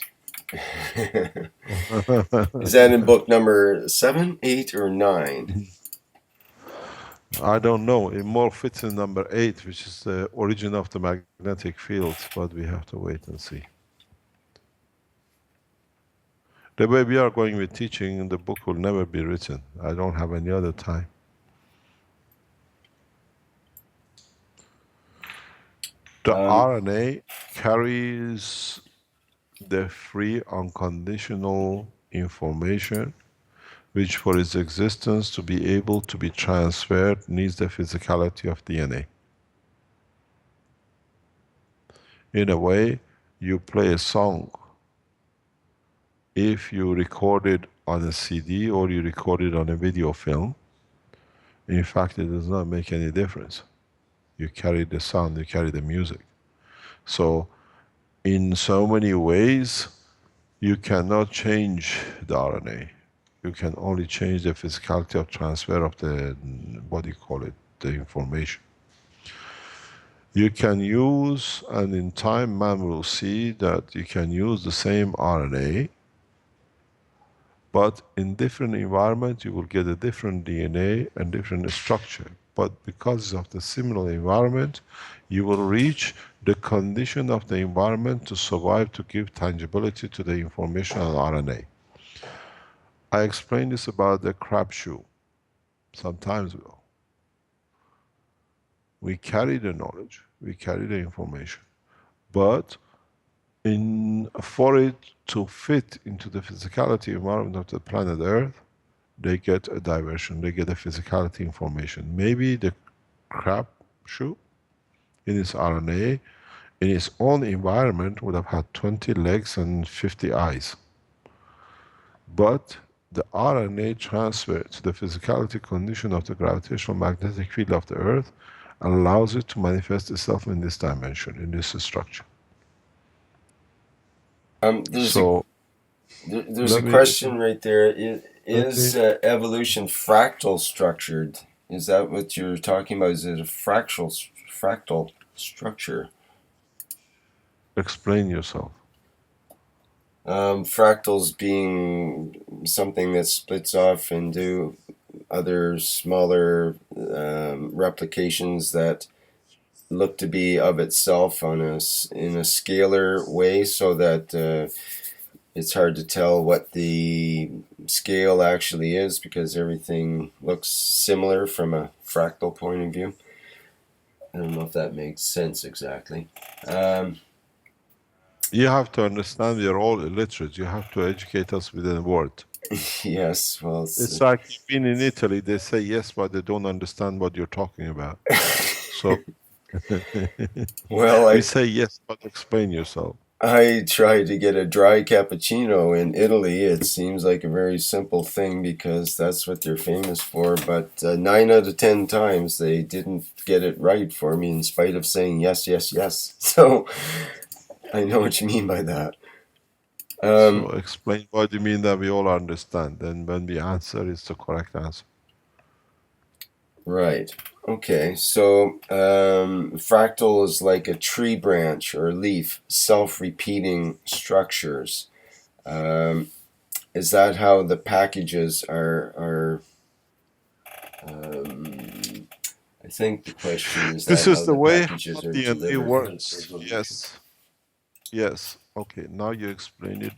Is that in book number 7, 8, or 9? I don't know. It more fits in number 8, which is the origin of the magnetic fields, but we have to wait and see. The way we are going with teaching, the book will never be written. I don't have any other time. The RNA carries the free unconditional information, which for its existence to be able to be transferred needs the physicality of DNA. In a way, you play a song. If you record it on a CD or you record it on a video film, in fact, it does not make any difference. You carry the sound, you carry the music. So, in so many ways, you cannot change the RNA. You can only change the physicality of transfer of the, what do you call it, the information. You can use, and in time man will see that you can use the same RNA, but in different environment you will get a different DNA and different structure. But because of the similar environment, you will reach the condition of the environment to survive, to give tangibility to the information on RNA. I explained this about the crab shoe some times ago. We carry the knowledge, we carry the information, but for it to fit into the physicality environment of the planet Earth, they get a diversion, they get a physicality information. Maybe the crab shoe in its RNA, in its own environment, would have had 20 legs and 50 eyes. But the RNA transfer to the physicality condition of the gravitational magnetic field of the Earth allows it to manifest itself in this dimension, in this structure. There's So a question right there. Is evolution fractal structured? Is that what you're talking about? Is it a fractal structure? Explain yourself. Fractals being something that splits off into other smaller replications that look to be of itself in a scalar way, so that it's hard to tell what the scale actually is because everything looks similar from a fractal point of view. I don't know if that makes sense exactly. You have to understand we are all illiterate. You have to educate us with a word. Yes, well, It's like you've been in Italy, they say yes, but they don't understand what you're talking about. So well, we say yes, but explain yourself. I tried to get a dry cappuccino in Italy. It seems like a very simple thing because that's what they're famous for. But 9 out of 10 times they didn't get it right for me in spite of saying yes, yes, yes. So I know what you mean by that. So explain what you mean that we all understand. Then when we answer, it's the correct answer. Right. Okay. So fractal is like a tree branch or leaf, self-repeating structures. Is that how the packages are I think the question is This that is how the the way how packages are DNA delivered. works. Yes. Yes. Okay. Now you explain it.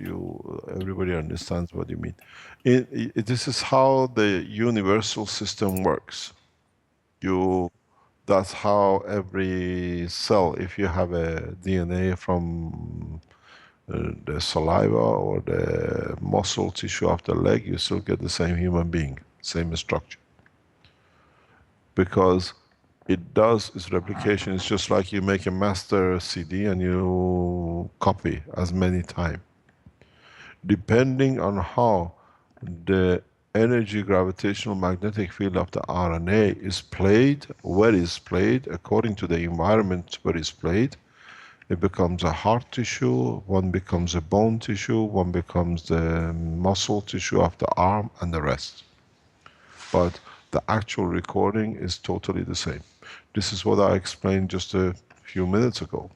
Everybody understands what you mean. This is how the universal system works. That's how every cell, if you have a DNA from the saliva or the muscle tissue of the leg, you still get the same human being, same structure. Because it does its replication. It's just like you make a master CD and you copy as many times. Depending on how the energy gravitational magnetic field of the RNA is played, where it's played, according to the environment where it's played, it becomes a heart tissue, one becomes a bone tissue, one becomes the muscle tissue of the arm, and the rest. But the actual recording is totally the same. This is what I explained just a few minutes ago.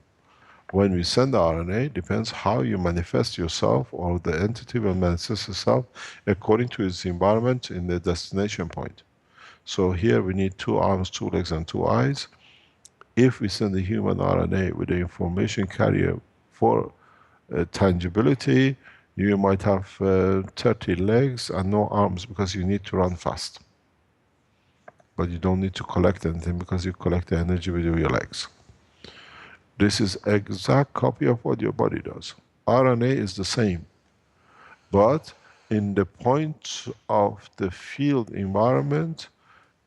When we send the RNA, depends how you manifest yourself, or the entity will manifest itself according to its environment in the destination point. So here we need 2 arms, 2 legs, and 2 eyes. If we send the human RNA with the information carrier for tangibility, you might have 30 legs and no arms because you need to run fast. But you don't need to collect anything because you collect the energy with your legs. This is exact copy of what your body does. RNA is the same, but in the point of the field environment,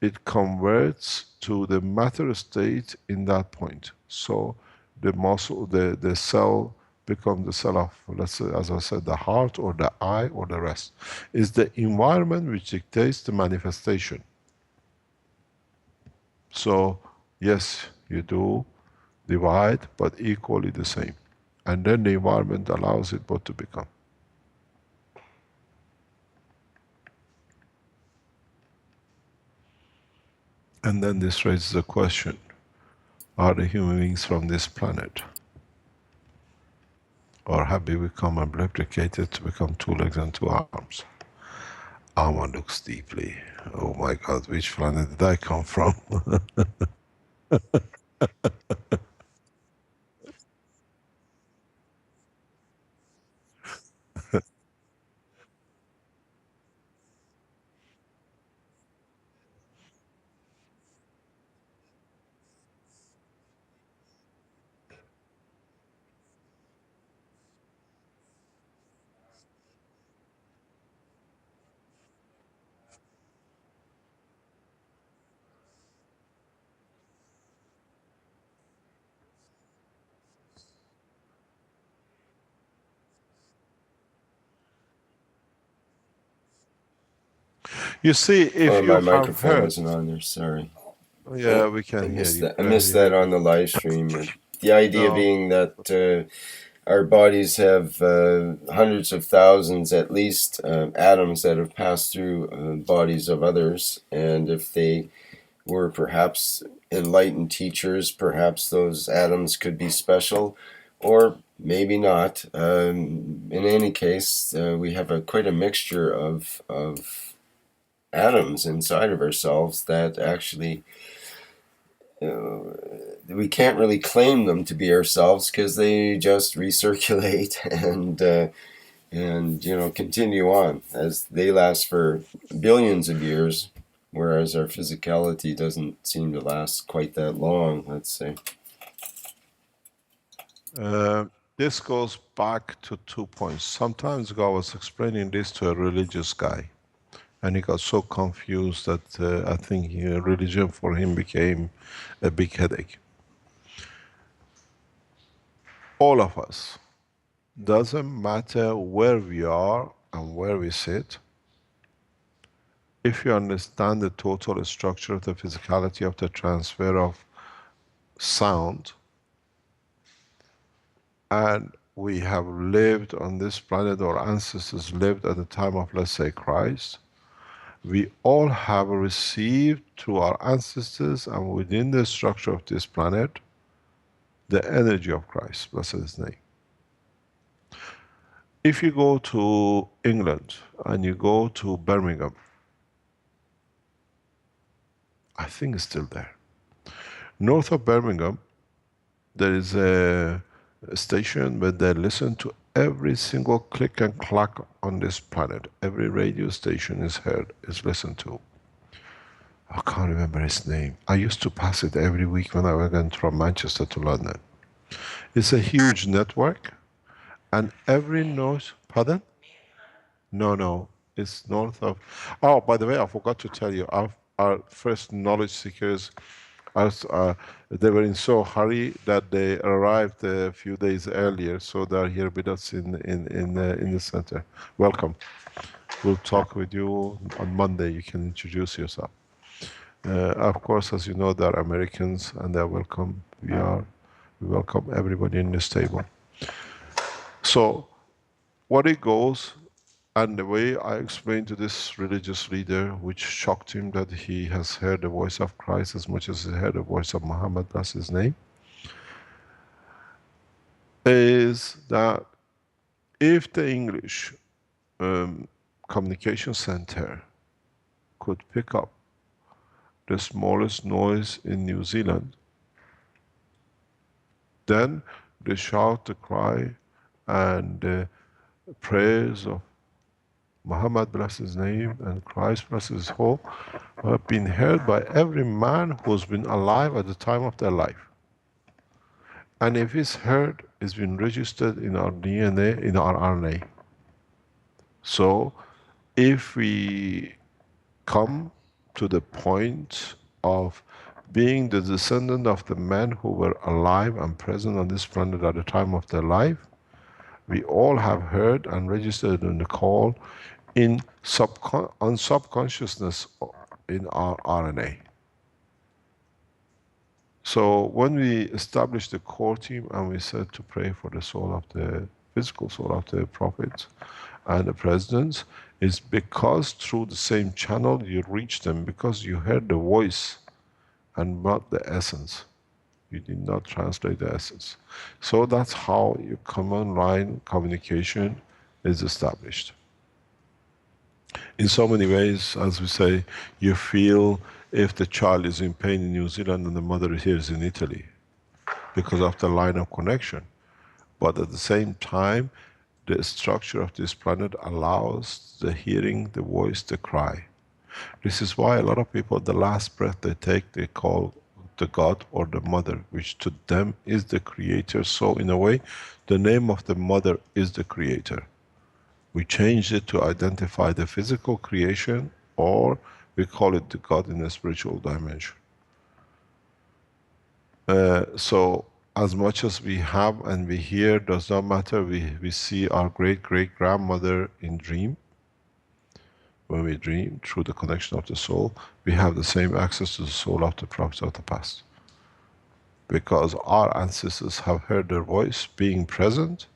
it converts to the matter state in that point. So the muscle, the cell becomes the cell of, let's say, as I said, the heart or the eye or the rest. It's the environment which dictates the manifestation. So yes, you do divide, but equally the same. And then the environment allows it both to become. And then this raises a question: are the human beings from this planet? Or have we become and replicated to become 2 legs and 2 arms? Alma looks deeply. Oh my God, which planet did I come from? You see, if My you have microphone heard, wasn't on there. Sorry. yeah, we can hear you. I Go ahead, missed you that can. on the live stream. The idea No. being that our bodies have hundreds of thousands, at least, atoms that have passed through bodies of others, and if they were perhaps enlightened teachers, perhaps those atoms could be special, or maybe not. In any case, we have quite a mixture of atoms inside of ourselves that actually we can't really claim them to be ourselves because they just recirculate and continue on as they last for billions of years, whereas our physicality doesn't seem to last quite that long, let's say. This goes back to 2 points. Some time ago I was explaining this to a religious guy, and he got so confused that I think religion for him became a big headache. All of us, doesn't matter where we are and where we sit, if you understand the total structure of the physicality of the transfer of sound, and we have lived on this planet, our ancestors lived at the time of, let's say, Christ, we all have received through our ancestors and within the structure of this planet the energy of Christ, blessed his name. If you go to England and you go to Birmingham, I think it's still there. North of Birmingham, there is a station where they listen to every single click and clack on this planet. Every radio station is heard, is listened to. I can't remember his name. I used to pass it every week when I went from Manchester to London. It's a huge network, and every noise, pardon? No, it's north of, oh, by the way, I forgot to tell you, our first knowledge seekers, they were in so hurry that they arrived a few days earlier, so they're here with us in the center. Welcome. We'll talk with you on Monday. You can introduce yourself. Of course, as you know, they're Americans and they're welcome. We welcome everybody in this table. So, what it goes, and the way I explained to this religious leader, which shocked him that he has heard the voice of Christ as much as he heard the voice of Muhammad, that's his name, is that if the English communication center could pick up the smallest noise in New Zealand, then the shout, the cry, and the prayers of Muhammad, bless his name, and Christ, bless his whole, have been heard by every man who's been alive at the time of their life. And if it's heard, it's been registered in our DNA, in our RNA. So, if we come to the point of being the descendant of the men who were alive and present on this planet at the time of their life, we all have heard and registered in the call in subconsciousness in our RNA. So when we established the core team and we said to pray for the soul of the physical soul of the prophets and the presidents, is because through the same channel you reach them, because you heard the voice and not the essence. You did not translate the essence. So that's how your common line communication is established. In so many ways, as we say, you feel if the child is in pain in New Zealand and the mother here is in Italy because of the line of connection. But at the same time, the structure of this planet allows the hearing, the voice, the cry. This is why a lot of people, the last breath they take, they call the God or the mother, which to them is the creator. So in a way, the name of the mother is the creator. We changed it to identify the physical creation, or we call it the God in a spiritual dimension. So as much as we have and we hear does not matter. We see our great-great-grandmother in dream. When we dream through the connection of the soul, we have the same access to the soul of the prophets of the past. Because our ancestors have heard their voice being present,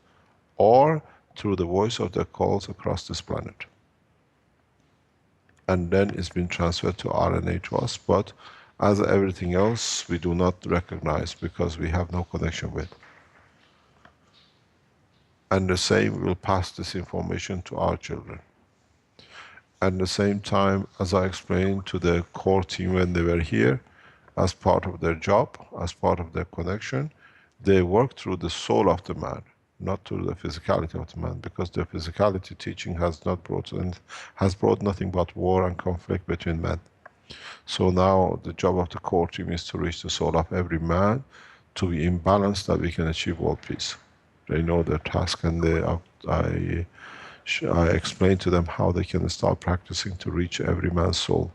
or through the voice of their calls across this planet. And then it's been transferred to RNA to us, but as everything else, we do not recognize because we have no connection with. And the same will pass this information to our children. At the same time, as I explained to the core team when they were here, as part of their job, as part of their connection, they work through the soul of the man, not through the physicality of the man, because the physicality teaching has not brought has brought nothing but war and conflict between men. So now the job of the core team is to reach the soul of every man, to be in balance, that we can achieve world peace. They know their task, and I explain to them how they can start practicing to reach every man's soul.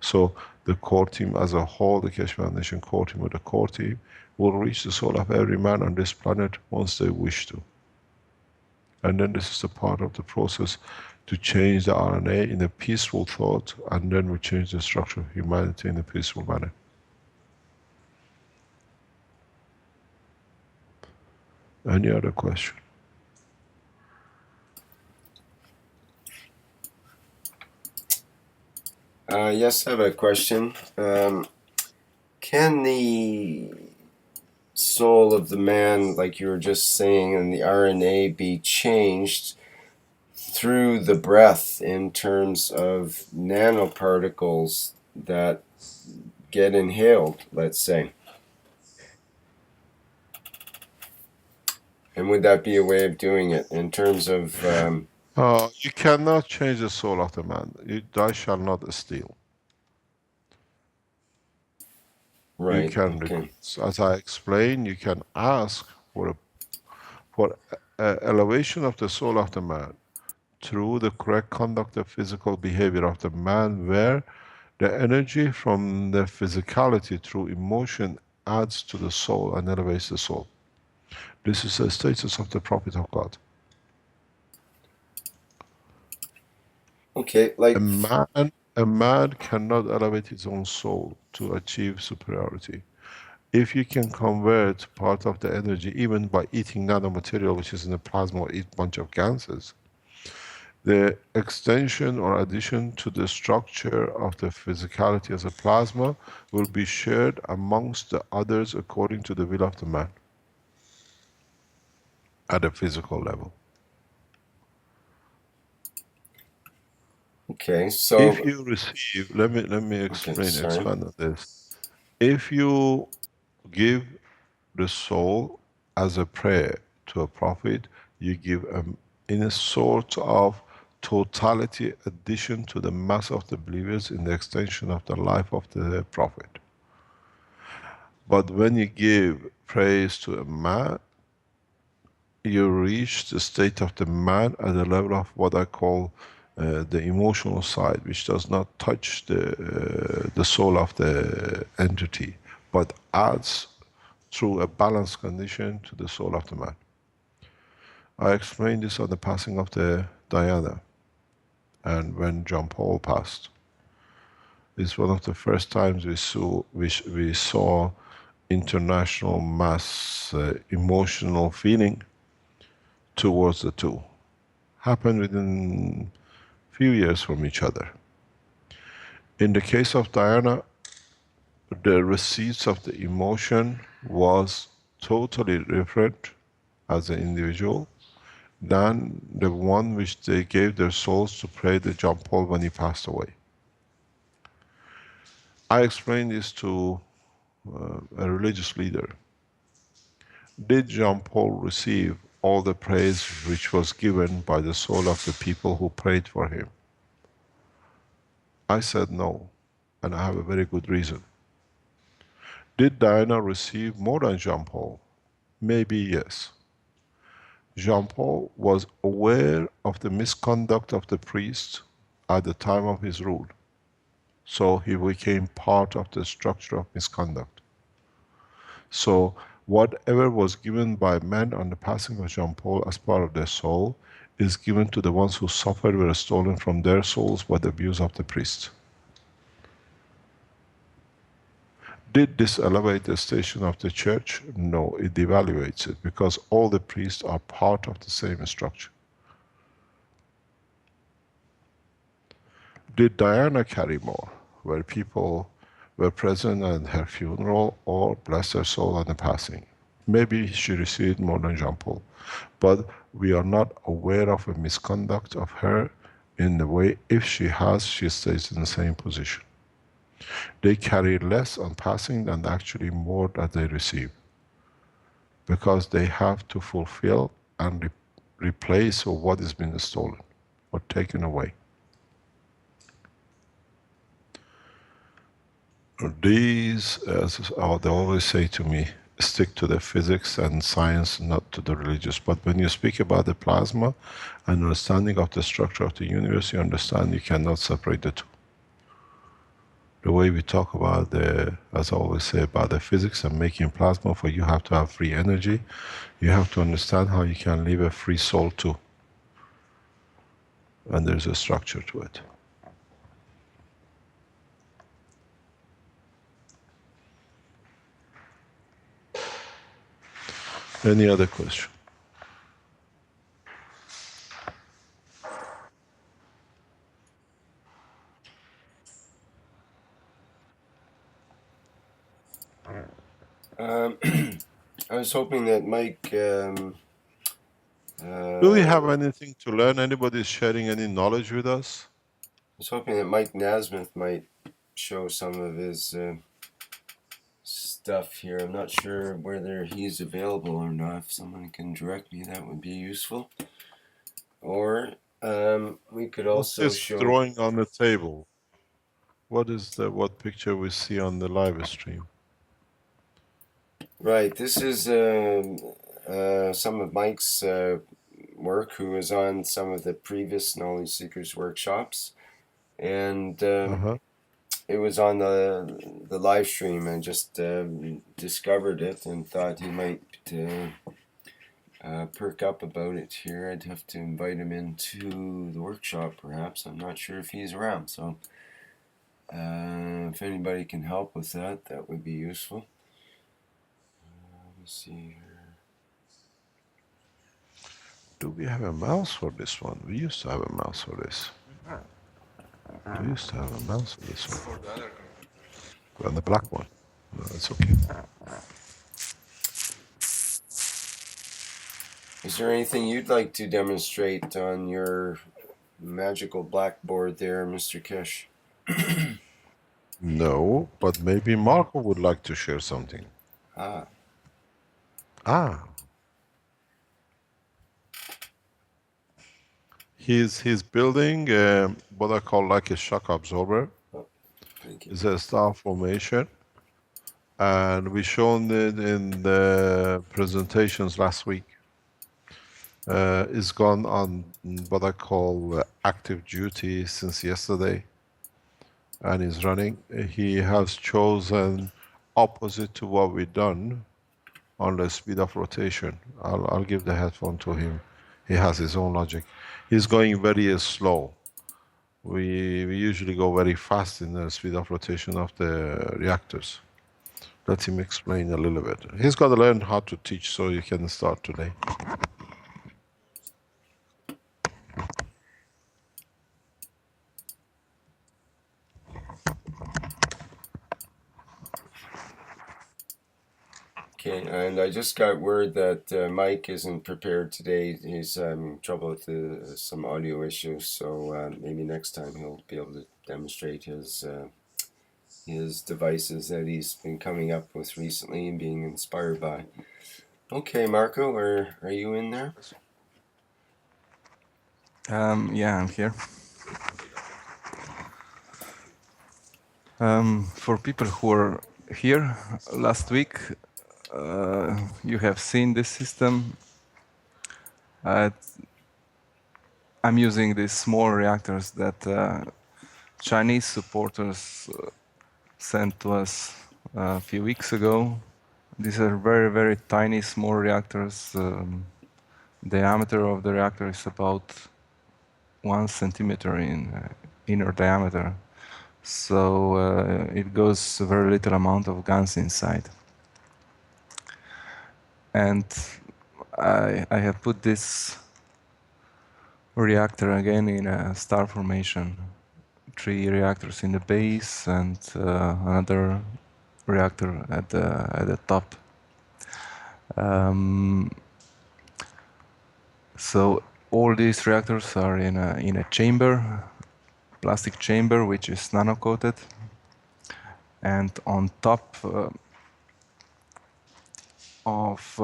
So the core team as a whole, the Keshe Foundation core team, or the core team, will reach the soul of every man on this planet once they wish to. And then this is a part of the process to change the RNA in a peaceful thought, and then we change the structure of humanity in a peaceful manner. Any other question? Yes, I have a question. Can the soul of the man, like you were just saying, and the RNA be changed through the breath in terms of nanoparticles that get inhaled, let's say? And would that be a way of doing it in terms of... You cannot change the soul of the man. Thou shall not steal. You Right, can okay. request, as I explained, you can ask for elevation of the soul of the man through the correct conduct of physical behavior of the man, where the energy from the physicality through emotion adds to the soul and elevates the soul. This is the status of the prophet of God. Okay, A like... man cannot elevate his own soul to achieve superiority. If you can convert part of the energy, even by eating nanomaterial, which is in the plasma, or eat a bunch of ganses, the extension or addition to the structure of the physicality as a plasma will be shared amongst the others according to the will of the man at a physical level. Okay, so... If you receive, let me explain, sorry. expand on this. If you give the soul as a prayer to a prophet, you give in a sort of totality addition to the mass of the believers in the extension of the life of the prophet. But when you give praise to a man, you reach the state of the man at the level of what I call the emotional side, which does not touch the soul of the entity, but adds through a balanced condition to the soul of the man. I explained this on the passing of the Diana, and when John Paul passed. It's one of the first times we saw international mass emotional feeling towards the two. Happened within few years from each other. In the case of Diana, the receipts of the emotion was totally different as an individual than the one which they gave their souls to pray to John Paul when he passed away. I explained this to a religious leader. Did Jean Paul receive all the praise which was given by the soul of the people who prayed for him? I said no, and I have a very good reason. Did Diana receive more than Jean Paul? Maybe yes. Jean Paul was aware of the misconduct of the priest at the time of his rule, so he became part of the structure of misconduct. So whatever was given by men on the passing of Jean Paul as part of their soul is given to the ones who suffered, were stolen from their souls by the abuse of the priest. Did this elevate the station of the church? No, it devaluates it, because all the priests are part of the same structure. Did Diana carry more, where people were present at her funeral or bless her soul on the passing? Maybe she received more than Jean Paul, but we are not aware of a misconduct of her in the way. If she has, she stays in the same position. They carry less on passing than actually more that they receive, because they have to fulfill and replace what has been stolen or taken away. These, as they always say to me, stick to the physics and science, not to the religious. But when you speak about the plasma and understanding of the structure of the universe, you understand you cannot separate the two. The way we talk about the, as I always say, about the physics and making plasma, for you have to have free energy. You have to understand how you can live a free soul too. And there's a structure to it. Any other question? I was hoping that Mike. Do we have anything to learn? Anybody sharing any knowledge with us? I was hoping that Mike Nasmith might show some of his stuff here. I'm not sure whether he's available or not. If someone can direct me, that would be useful. Or we could also What's this show. drawing on the table? What is the, what picture we see on the live stream? Right, this is some of Mike's work, who was on some of the previous Knowledge Seekers workshops, and it was on the live stream. I just discovered it and thought he might perk up about it here. I'd have to invite him into the workshop, perhaps. I'm not sure if he's around, so if anybody can help with that, that would be useful. Let me see here. Do we have a mouse for this one? We used to have a mouse for this. We used to have a mouse for this one. And the black one. No, that's okay. Is there anything you'd like to demonstrate on your magical blackboard there, Mr. Keshe? No, but maybe Marko would like to share something. Ah. He's building what I call like a shock absorber. Oh, thank you. It's a star formation, and we shown it in the presentations last week. It's gone on what I call active duty since yesterday, and is running. He has chosen opposite to what we've done on the speed of rotation. I'll give the headphone to him. He has his own logic. He's going very slow. We usually go very fast in the speed of rotation of the reactors. Let him explain a little bit. He's got to learn how to teach, so you can start today. Okay, and I just got word that Mike isn't prepared today. He's having trouble with some audio issues, so maybe next time he'll be able to demonstrate his devices that he's been coming up with recently and being inspired by. Okay, Marko, are you in there? Yeah, I'm here. For people who are here last week, you have seen this system. I'm using these small reactors that Chinese supporters sent to us a few weeks ago. These are very, very tiny, small reactors. Diameter of the reactor is about 1 centimeter in inner diameter. So it goes a very little amount of guns inside. And I have put this reactor again in a star formation. 3 reactors in the base and another reactor at the top. So all these reactors are in a chamber, plastic chamber, which is nano-coated. and on top of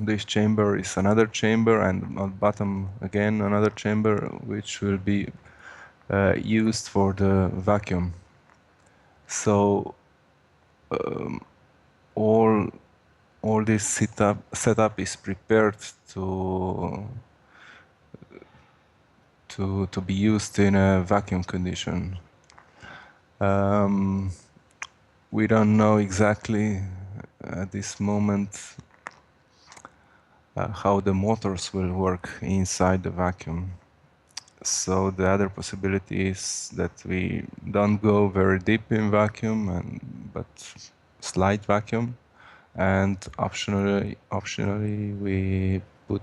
this chamber is another chamber, and on bottom again another chamber, which will be used for the vacuum. So all this setup is prepared to be used in a vacuum condition. We don't know exactly at this moment how the motors will work inside the vacuum. So the other possibility is that we don't go very deep in vacuum, but slight vacuum, and optionally we put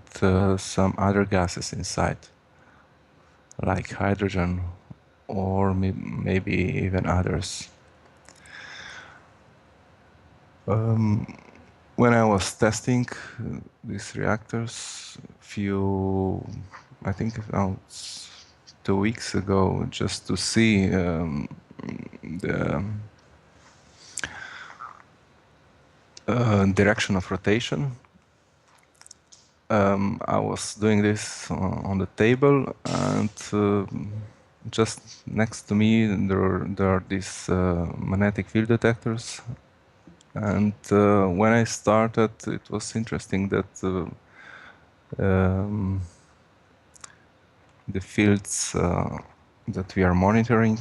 some other gases inside, like hydrogen, or maybe even others. When I was testing these reactors, I think about 2 weeks ago, just to see the direction of rotation, I was doing this on the table, and just next to me there are these magnetic field detectors. And when I started, it was interesting that the fields that we are monitoring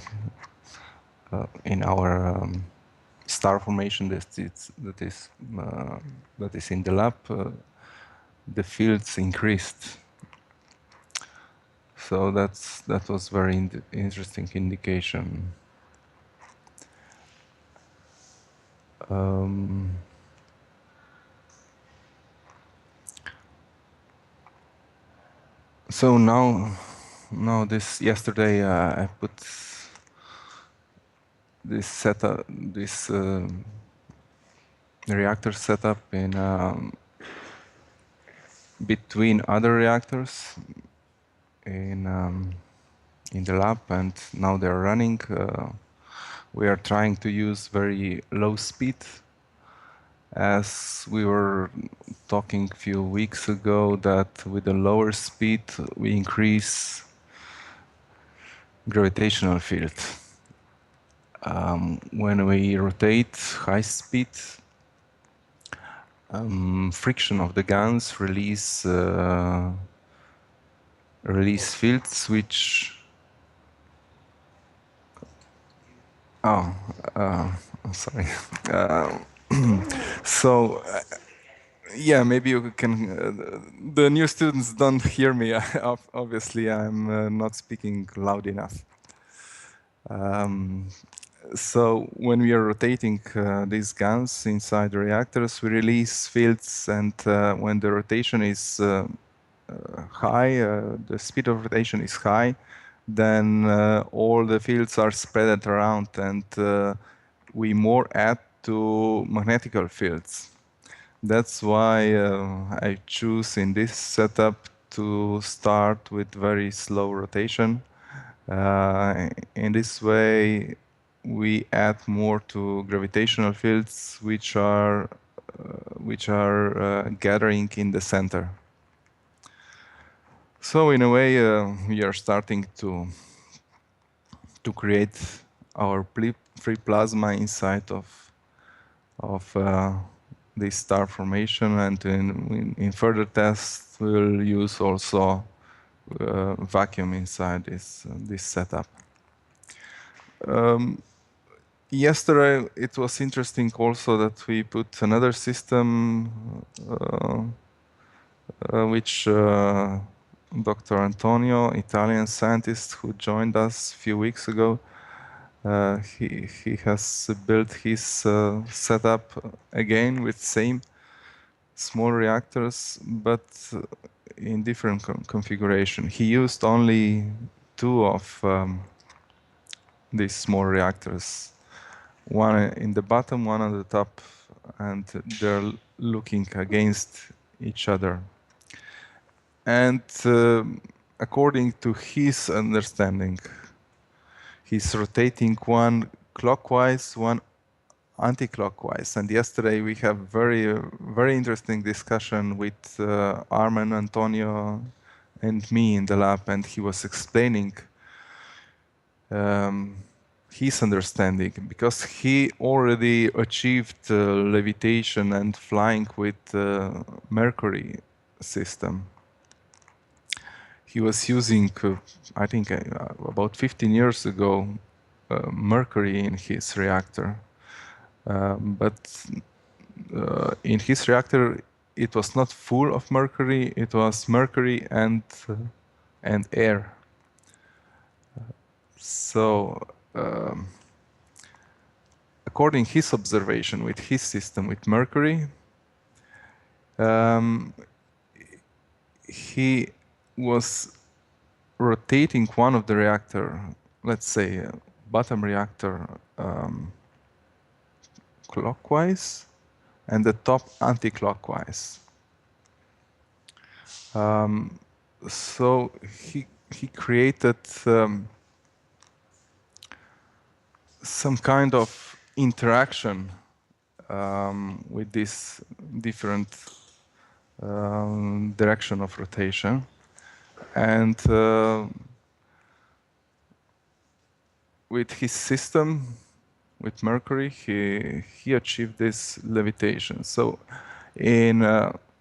in our star formation that is in the lab, the fields increased. So that was very interesting indication. So now this yesterday I put this reactor setup in between other reactors in the lab, and now they're running. We are trying to use very low speed, as we were talking a few weeks ago that with the lower speed we increase gravitational field. When we rotate high speed, friction of the guns release fields which sorry. So yeah, maybe you can. The new students don't hear me. Obviously, I'm not speaking loud enough. So when we are rotating these guns inside the reactors, we release fields, and when the rotation is high, the speed of rotation is high, then all the fields are spread around, and we more add to magnetical fields. That's why I choose in this setup to start with very slow rotation. In this way, we add more to gravitational fields, which are gathering in the center. So in a way, we are starting to create our free plasma inside of this star formation, and in further tests we will use also vacuum inside this setup. Yesterday it was interesting also that we put another system which Dr. Antonio, Italian scientist who joined us a few weeks ago, he has built his setup again with same small reactors, but in different configuration. He used only 2 of these small reactors, one in the bottom, one on the top, and they're looking against each other. And according to his understanding, he's rotating one clockwise, one anti-clockwise. And yesterday we have very interesting discussion with Armen, Antonio, and me in the lab, and he was explaining his understanding, because he already achieved levitation and flying with Mercury system. He was using, I think, about 15 years ago, Mercury in his reactor. But in his reactor, it was not full of mercury. It was mercury and air. So, according his observation with his system with mercury, he was rotating one of the reactor, let's say bottom reactor, clockwise, and the top anti-clockwise. So he created some kind of interaction with this different direction of rotation, and with his system with mercury, he achieved this levitation. So in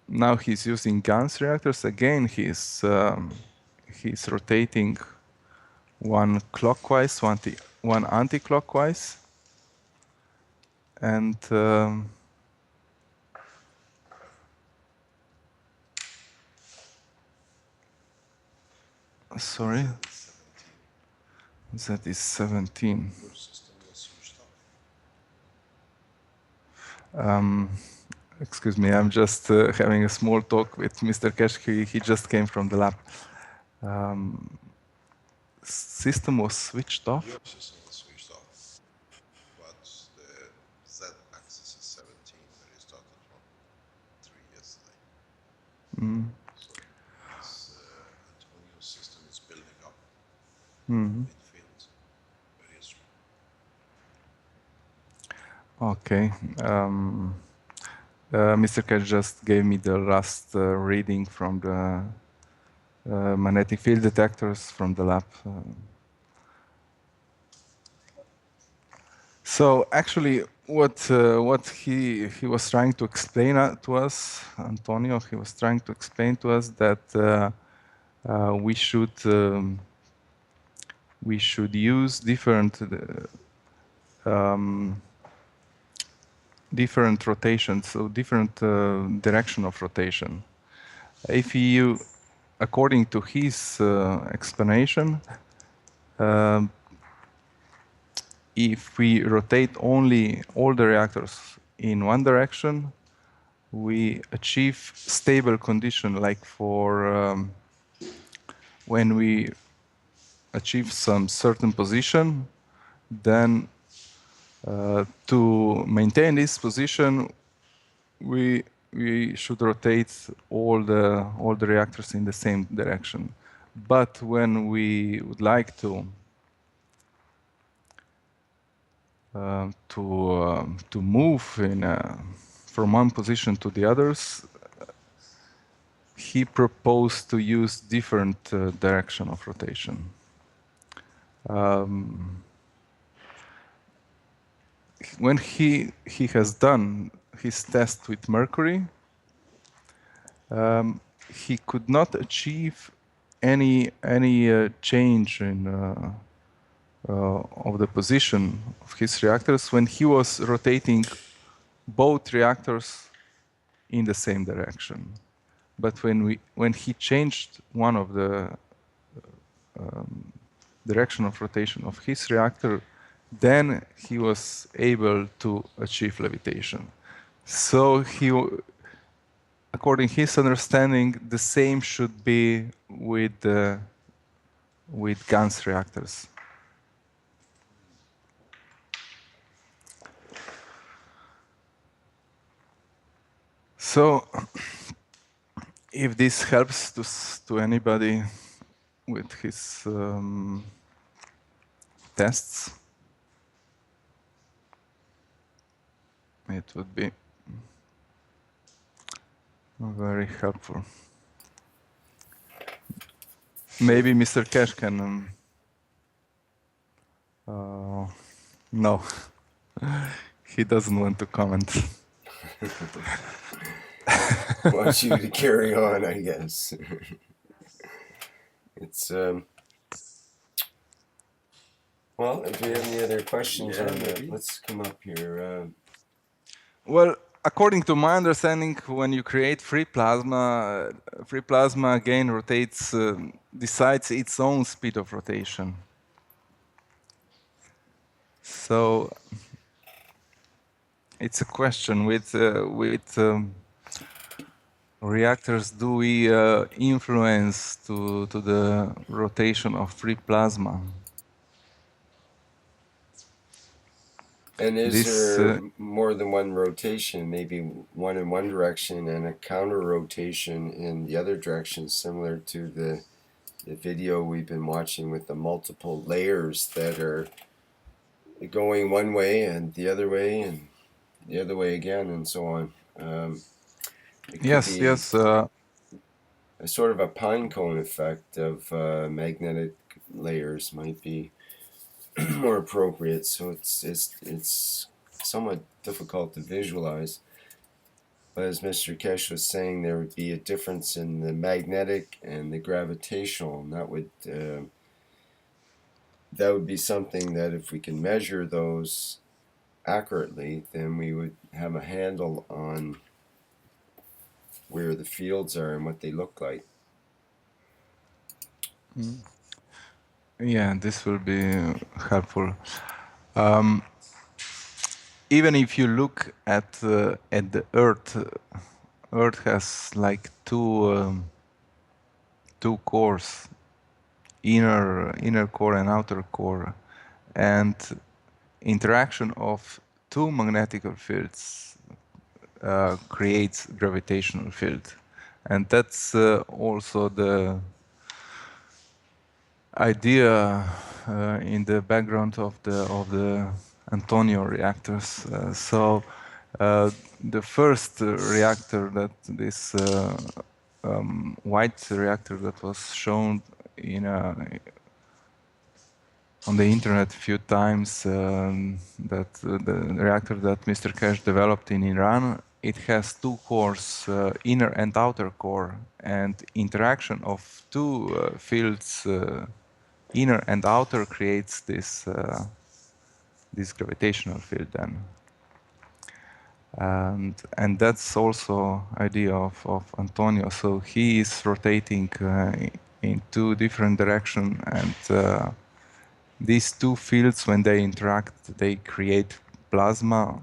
now he's using GANS reactors. Again, he's rotating one clockwise, one anti-clockwise, and sorry, that is 17. Excuse me, I'm just having a small talk with Mr. Keshe. He just came from the lab. System was switched off. Your system was switched off, but the Z-axis is 17 when you started from 3 yesterday. So this Antonio's system is building up midfield very strong. Okay. Mr. Keshe just gave me the last reading from the magnetic field detectors from the lab. So actually, what he was trying to explain to us, Antonio, he was trying to explain to us that we should use different rotations, so different direction of rotation. If you, according to his explanation, if we rotate only all the reactors in one direction, we achieve stable condition, like for when we achieve some certain position, then to maintain this position, we should rotate all the reactors in the same direction. But when we would like to move from one position to the others, he proposed to use different direction of rotation. When he has done his test with mercury, he could not achieve any change in of the position of his reactors when he was rotating both reactors in the same direction. But when he changed one of the direction of rotation of his reactor, then he was able to achieve levitation. So according to his understanding, the same should be with GANS reactors. So, if this helps to anybody with his tests. it would be very helpful. Maybe Mr. Keshe can. No, he doesn't want to comment. Want you to carry on, I guess. It's well, if we have any other questions on that, let's come up here. Well, according to my understanding, when you create free plasma again rotates, decides its own speed of rotation. So it's a question with reactors, do we influence to the rotation of free plasma? And is there more than one rotation, maybe one in one direction and a counter rotation in the other direction, similar to the video we've been watching with the multiple layers that are going one way and the other way and the other way again and so on. Yes. A sort of a pine cone effect of magnetic layers might be more appropriate. So it's somewhat difficult to visualize. But as Mr. Keshe was saying, there would be a difference in the magnetic and the gravitational, and that would be something that if we can measure those accurately, then we would have a handle on where the fields are and what they look like. Yeah, this will be helpful. Even if you look at the Earth, Earth has like two cores, inner core and outer core, and interaction of two magnetic fields creates gravitational field, and that's also the idea in the background of the Antonio reactors. So the first reactor, that this white reactor that was shown on the internet a few times, that the reactor that Mr. Keshe developed in Iran, it has two cores, inner and outer core, and interaction of two fields, inner and outer, creates this gravitational field then. And that's also idea of Antonio. So he is rotating in two different directions, and these two fields, when they interact, they create plasma,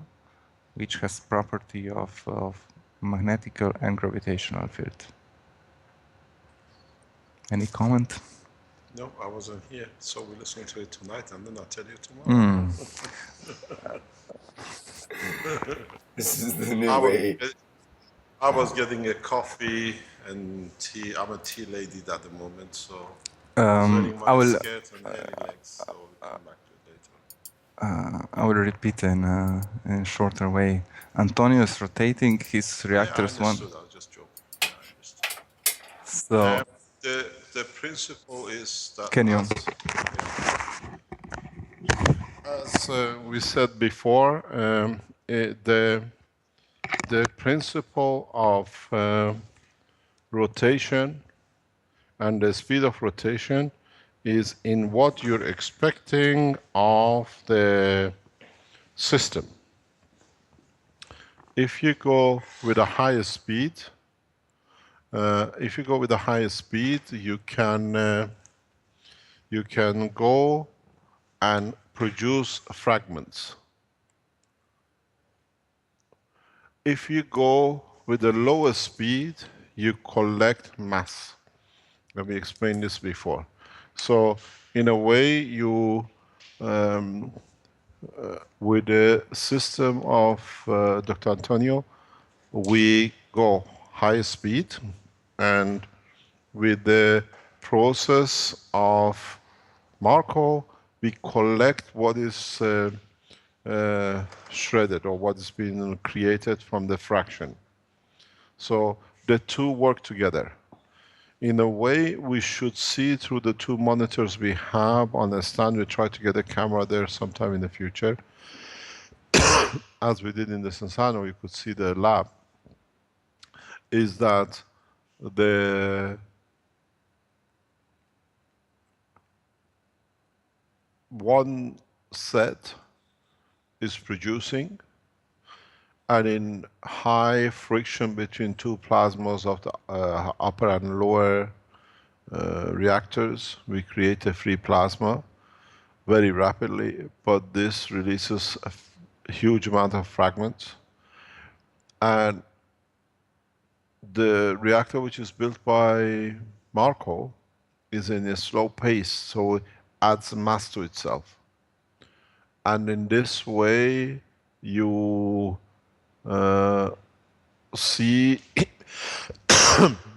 which has property of magnetical and gravitational field. Any comment? No, I wasn't here, so we'll listen to it tonight, and then I'll tell you tomorrow. This is the new way. I was getting a coffee and tea. I'm a tea lady at the moment, so wearing my skirt and hairy legs, so we'll come back to it later. I will repeat in a shorter way. Antonio is rotating his reactors I understood. I'll just joke. I understood. So the principle is that. Can you? As we said before, the principle of rotation and the speed of rotation is in what you're expecting of the system. If you go with a higher speed, you can go and produce fragments. If you go with the lower speed, you collect mass. Let me explain this before. So, in a way, you with the system of Dr. Antonio, we go high speed, and with the process of Marko, we collect what is shredded, or what is being created from the fraction. So the two work together. In a way, we should see through the two monitors we have on the stand. We try to get a camera there sometime in the future. As we did in the Sensano, you could see the lab. Is that the one set is producing, and in high friction between two plasmas of the upper and lower reactors, we create a free plasma very rapidly, but this releases a huge amount of fragments. And the reactor which is built by Marko is in a slow pace, so it adds mass to itself. And in this way, you see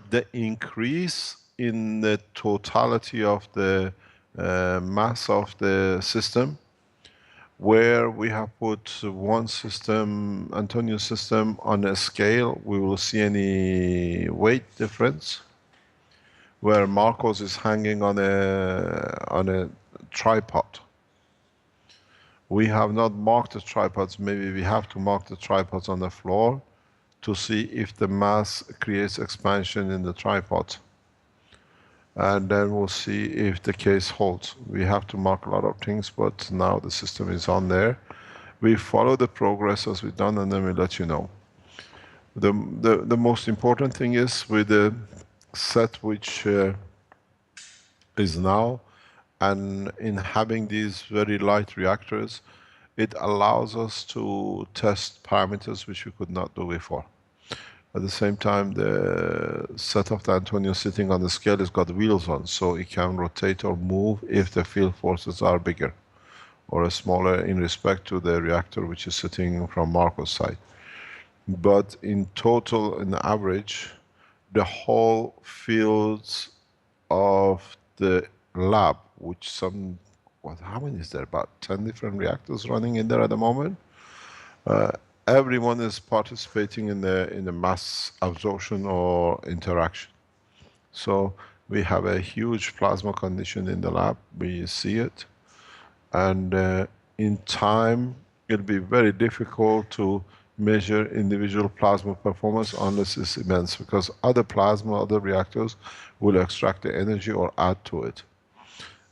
the increase in the totality of the mass of the system, where we have put one system, Antonio's system, on a scale, we will see any weight difference. Where Marco's is hanging on a tripod. We have not marked the tripods. Maybe we have to mark the tripods on the floor to see if the mass creates expansion in the tripod. And then we'll see if the case holds. We have to mark a lot of things, but now the system is on there. We follow the progress as we've done, and then we'll let you know. The most important thing is with the set which is now, and in having these very light reactors, it allows us to test parameters which we could not do before. At the same time, the set of the Antonio sitting on the scale has got wheels on, so it can rotate or move if the field forces are bigger or smaller in respect to the reactor which is sitting from Marco's side. But in total, in average, the whole fields of the lab, which how many is there? About 10 different reactors running in there at the moment. Everyone is participating in the mass absorption or interaction. So we have a huge plasma condition in the lab. We see it. And in time, it'll be very difficult to measure individual plasma performance unless it's immense, because other plasma, other reactors will extract the energy or add to it.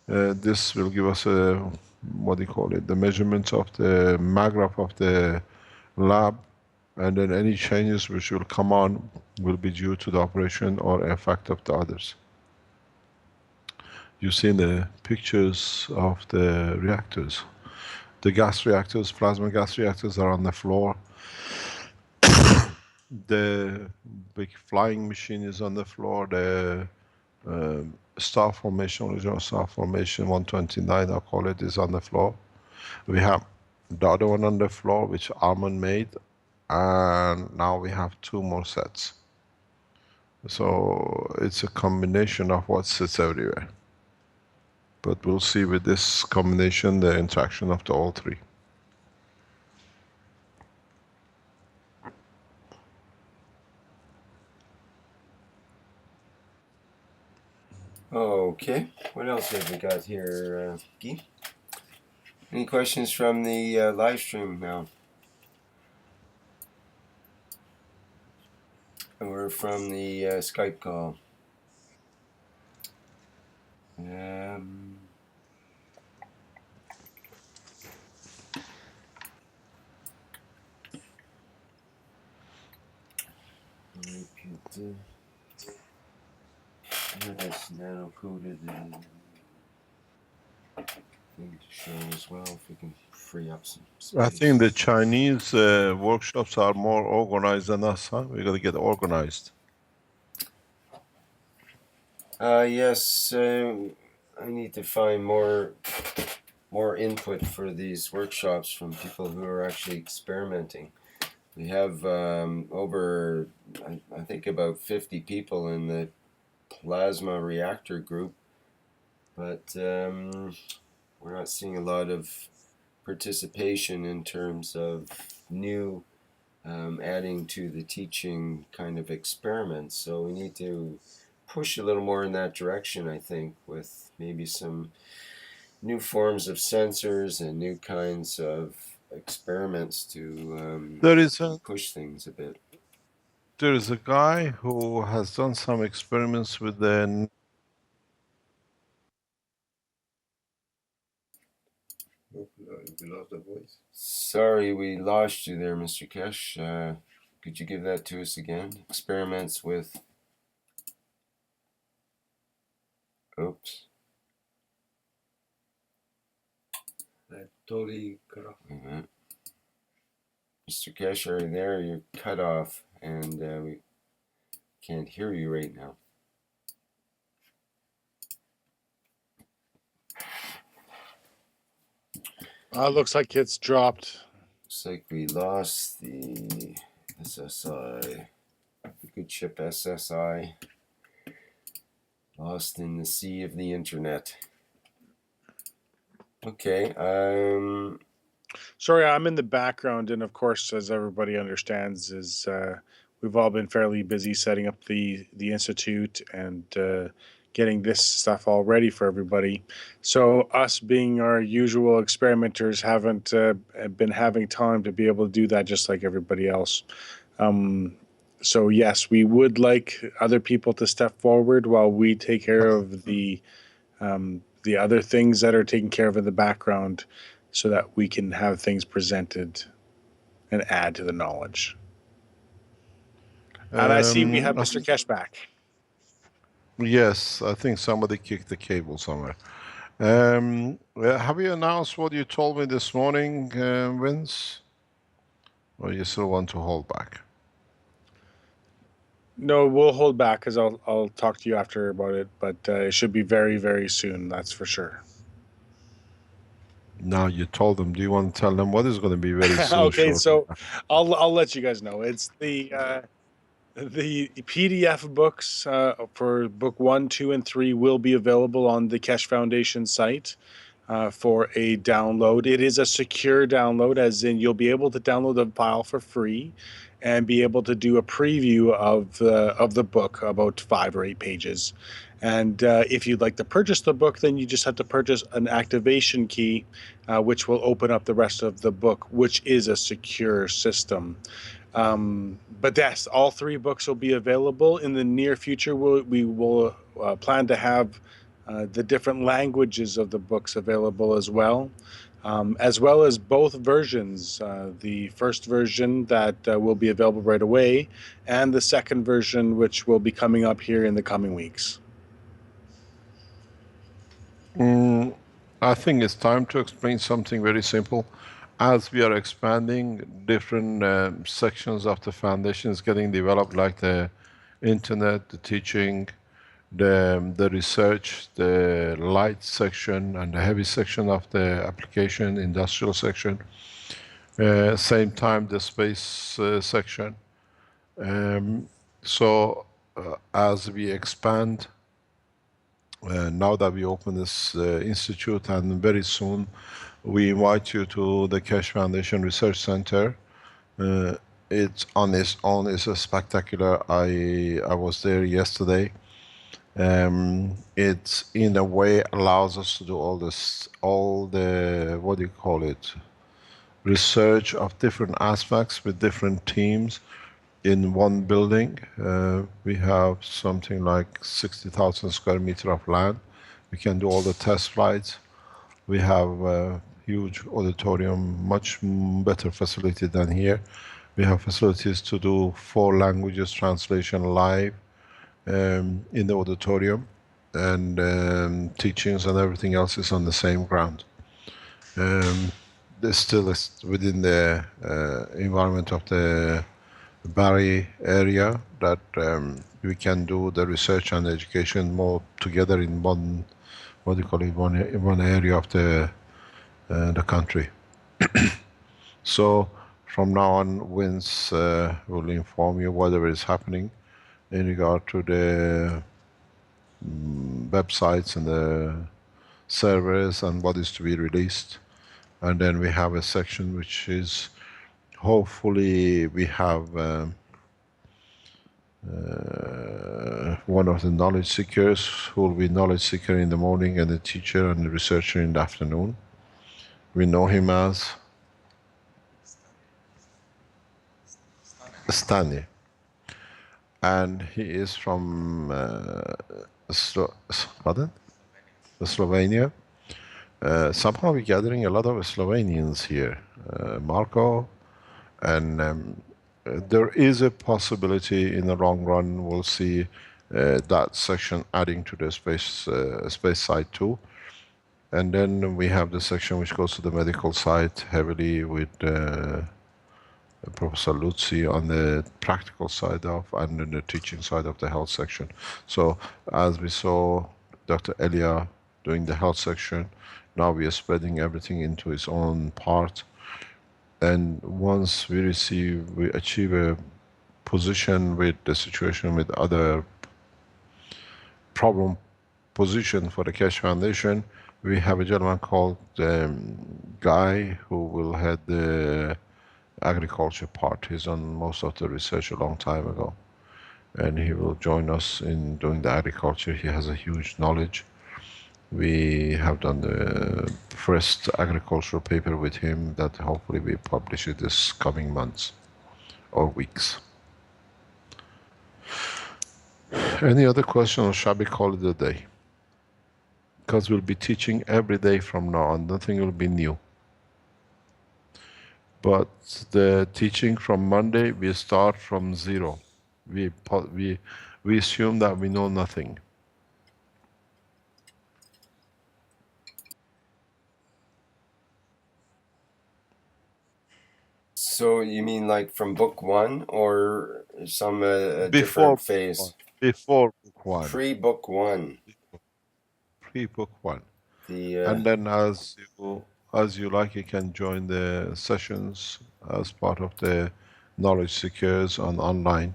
This will give us a, the measurements of the maggraph of the lab, and then any changes which will come on will be due to the operation or effect of the others. You've seen the pictures of the reactors. The gas reactors, plasma gas reactors, are on the floor. The big flying machine is on the floor. The star formation, original star formation 129, I'll call it, is on the floor. We have the other one on the floor, which Armand made, and now we have two more sets. So it's a combination of what sits everywhere. But we'll see with this combination the interaction of the all three. Okay, what else have we got here, Guy? Any questions from the live stream now? Or from the Skype call? That's nano coated and thing to show as well, if we can free up some space. I think the Chinese workshops are more organized than us, huh? We got to get organized. Yes, I need to find more input for these workshops from people who are actually experimenting. We have over, I think, about 50 people in the plasma reactor group, but we're not seeing a lot of participation in terms of new adding to the teaching kind of experiments. So we need to push a little more in that direction, I think, with maybe some new forms of sensors and new kinds of experiments to There is a push things a bit. there is a guy who has done some experiments with the. We lost the voice. Sorry, we lost you there, Mr. Keshe. Could you give that to us again? Experiments with. Oops. I totally cut off. Mr. Keshe, are you there? You're cut off, and we can't hear you right now. Looks like it's dropped. Looks like we lost the SSI, the good ship SSI, lost in the sea of the internet. Okay. Sorry, I'm in the background, and of course, as everybody understands, is we've all been fairly busy setting up the institute and getting this stuff all ready for everybody. So us being our usual experimenters haven't been having time to be able to do that just like everybody else. So yes, we would like other people to step forward while we take care of the other things that are taken care of in the background, so that we can have things presented and add to the knowledge. And I see we have Mr. Keshe back. Yes, I think somebody kicked the cable somewhere. Have you announced what you told me this morning, Vince? Or you still want to hold back? No, we'll hold back because I'll talk to you after about it, but it should be very, very soon, that's for sure. Now you told them. Do you want to tell them what is going to be very soon? Okay, so I'll let you guys know. It's the PDF books for book 1, 2, and 3 will be available on the Keshe Foundation site for a download. It is a secure download, as in you'll be able to download the file for free and be able to do a preview of the book, about 5 or 8 pages. And if you'd like to purchase the book, then you just have to purchase an activation key, which will open up the rest of the book, which is a secure system. But yes, all 3 books will be available in the near future. We will plan to have the different languages of the books available as well as both versions. The first version that will be available right away, and the second version, which will be coming up here in the coming weeks. I think it's time to explain something very simple. As we are expanding, different sections of the foundation is getting developed, like the internet, the teaching, the research, the light section, and the heavy section of the application, industrial section. Same time, the space section. So as we expand, now that we open this institute, and very soon we invite you to the Keshe Foundation Research Center. It's on its own, it's a spectacular. I was there yesterday. It in a way allows us to do all the, what do you call it, research of different aspects with different teams in one building. We have something like 60,000 square meter of land. We can do all the test flights. We have a huge auditorium, much better facility than here. We have facilities to do 4 languages translation live in the auditorium, and teachings and everything else is on the same ground. This still is within the environment of the Barry area, that we can do the research and education more together in one, what do you call it, one area of the country. So from now on, Vince will inform you whatever is happening in regard to the websites and the servers and what is to be released. And then we have a section which is, hopefully we have one of the knowledge seekers who will be knowledge seeker in the morning and the teacher and the researcher in the afternoon. We know him as Stanley, and he is from Slovenia. Somehow we're gathering a lot of Slovenians here, Marko, and there is a possibility in the long run we'll see that section adding to the space side too. And then we have the section which goes to the medical side heavily with Professor Lutzi on the practical side of, and then the teaching side of the health section. So as we saw Dr. Elia doing the health section, now we are spreading everything into its own part. And once we achieve a position with the situation with other problem position for the Keshe Foundation, we have a gentleman called Guy who will head the agriculture part. He's done most of the research a long time ago, and he will join us in doing the agriculture. He has a huge knowledge. We have done the first agricultural paper with him that hopefully we publish it this coming months or weeks. Any other question, or shall we call it a day? Because we'll be teaching every day from now on, nothing will be new. But the teaching from Monday, we start from zero. We assume that we know nothing. So you mean like from book one, or some different phase? Before book one. Pre-book one. Pre-book one. And then as you like, you can join the sessions as part of the knowledge seekers on online.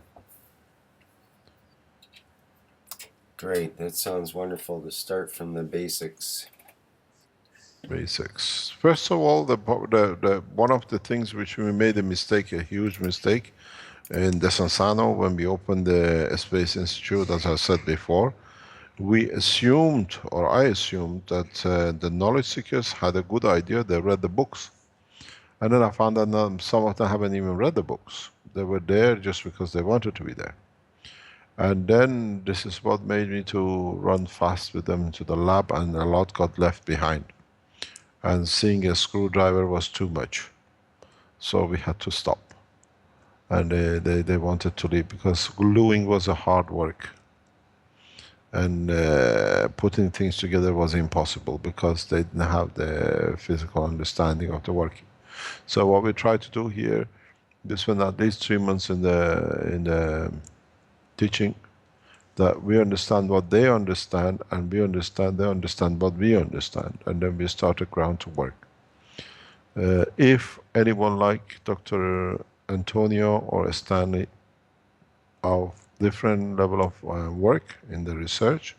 Great, that sounds wonderful to start from the basics. Basics. First of all, the one of the things which we made a mistake, a huge mistake, in Descansano when we opened the Space Institute, as I said before, we assumed, or I assumed, that the knowledge seekers had a good idea. They read the books, and then I found that some of them haven't even read the books. They were there just because they wanted to be there. And then this is what made me to run fast with them to the lab, and a lot got left behind. And seeing a screwdriver was too much, so we had to stop. And they wanted to leave because gluing was a hard work, and putting things together was impossible because they didn't have the physical understanding of the working. So what we try to do here, we spend at least 3 months in the teaching, that we understand what they understand, and they understand what we understand, and then we start a ground to work. If anyone like Dr. Antonio or Stanley of different level of work in the research,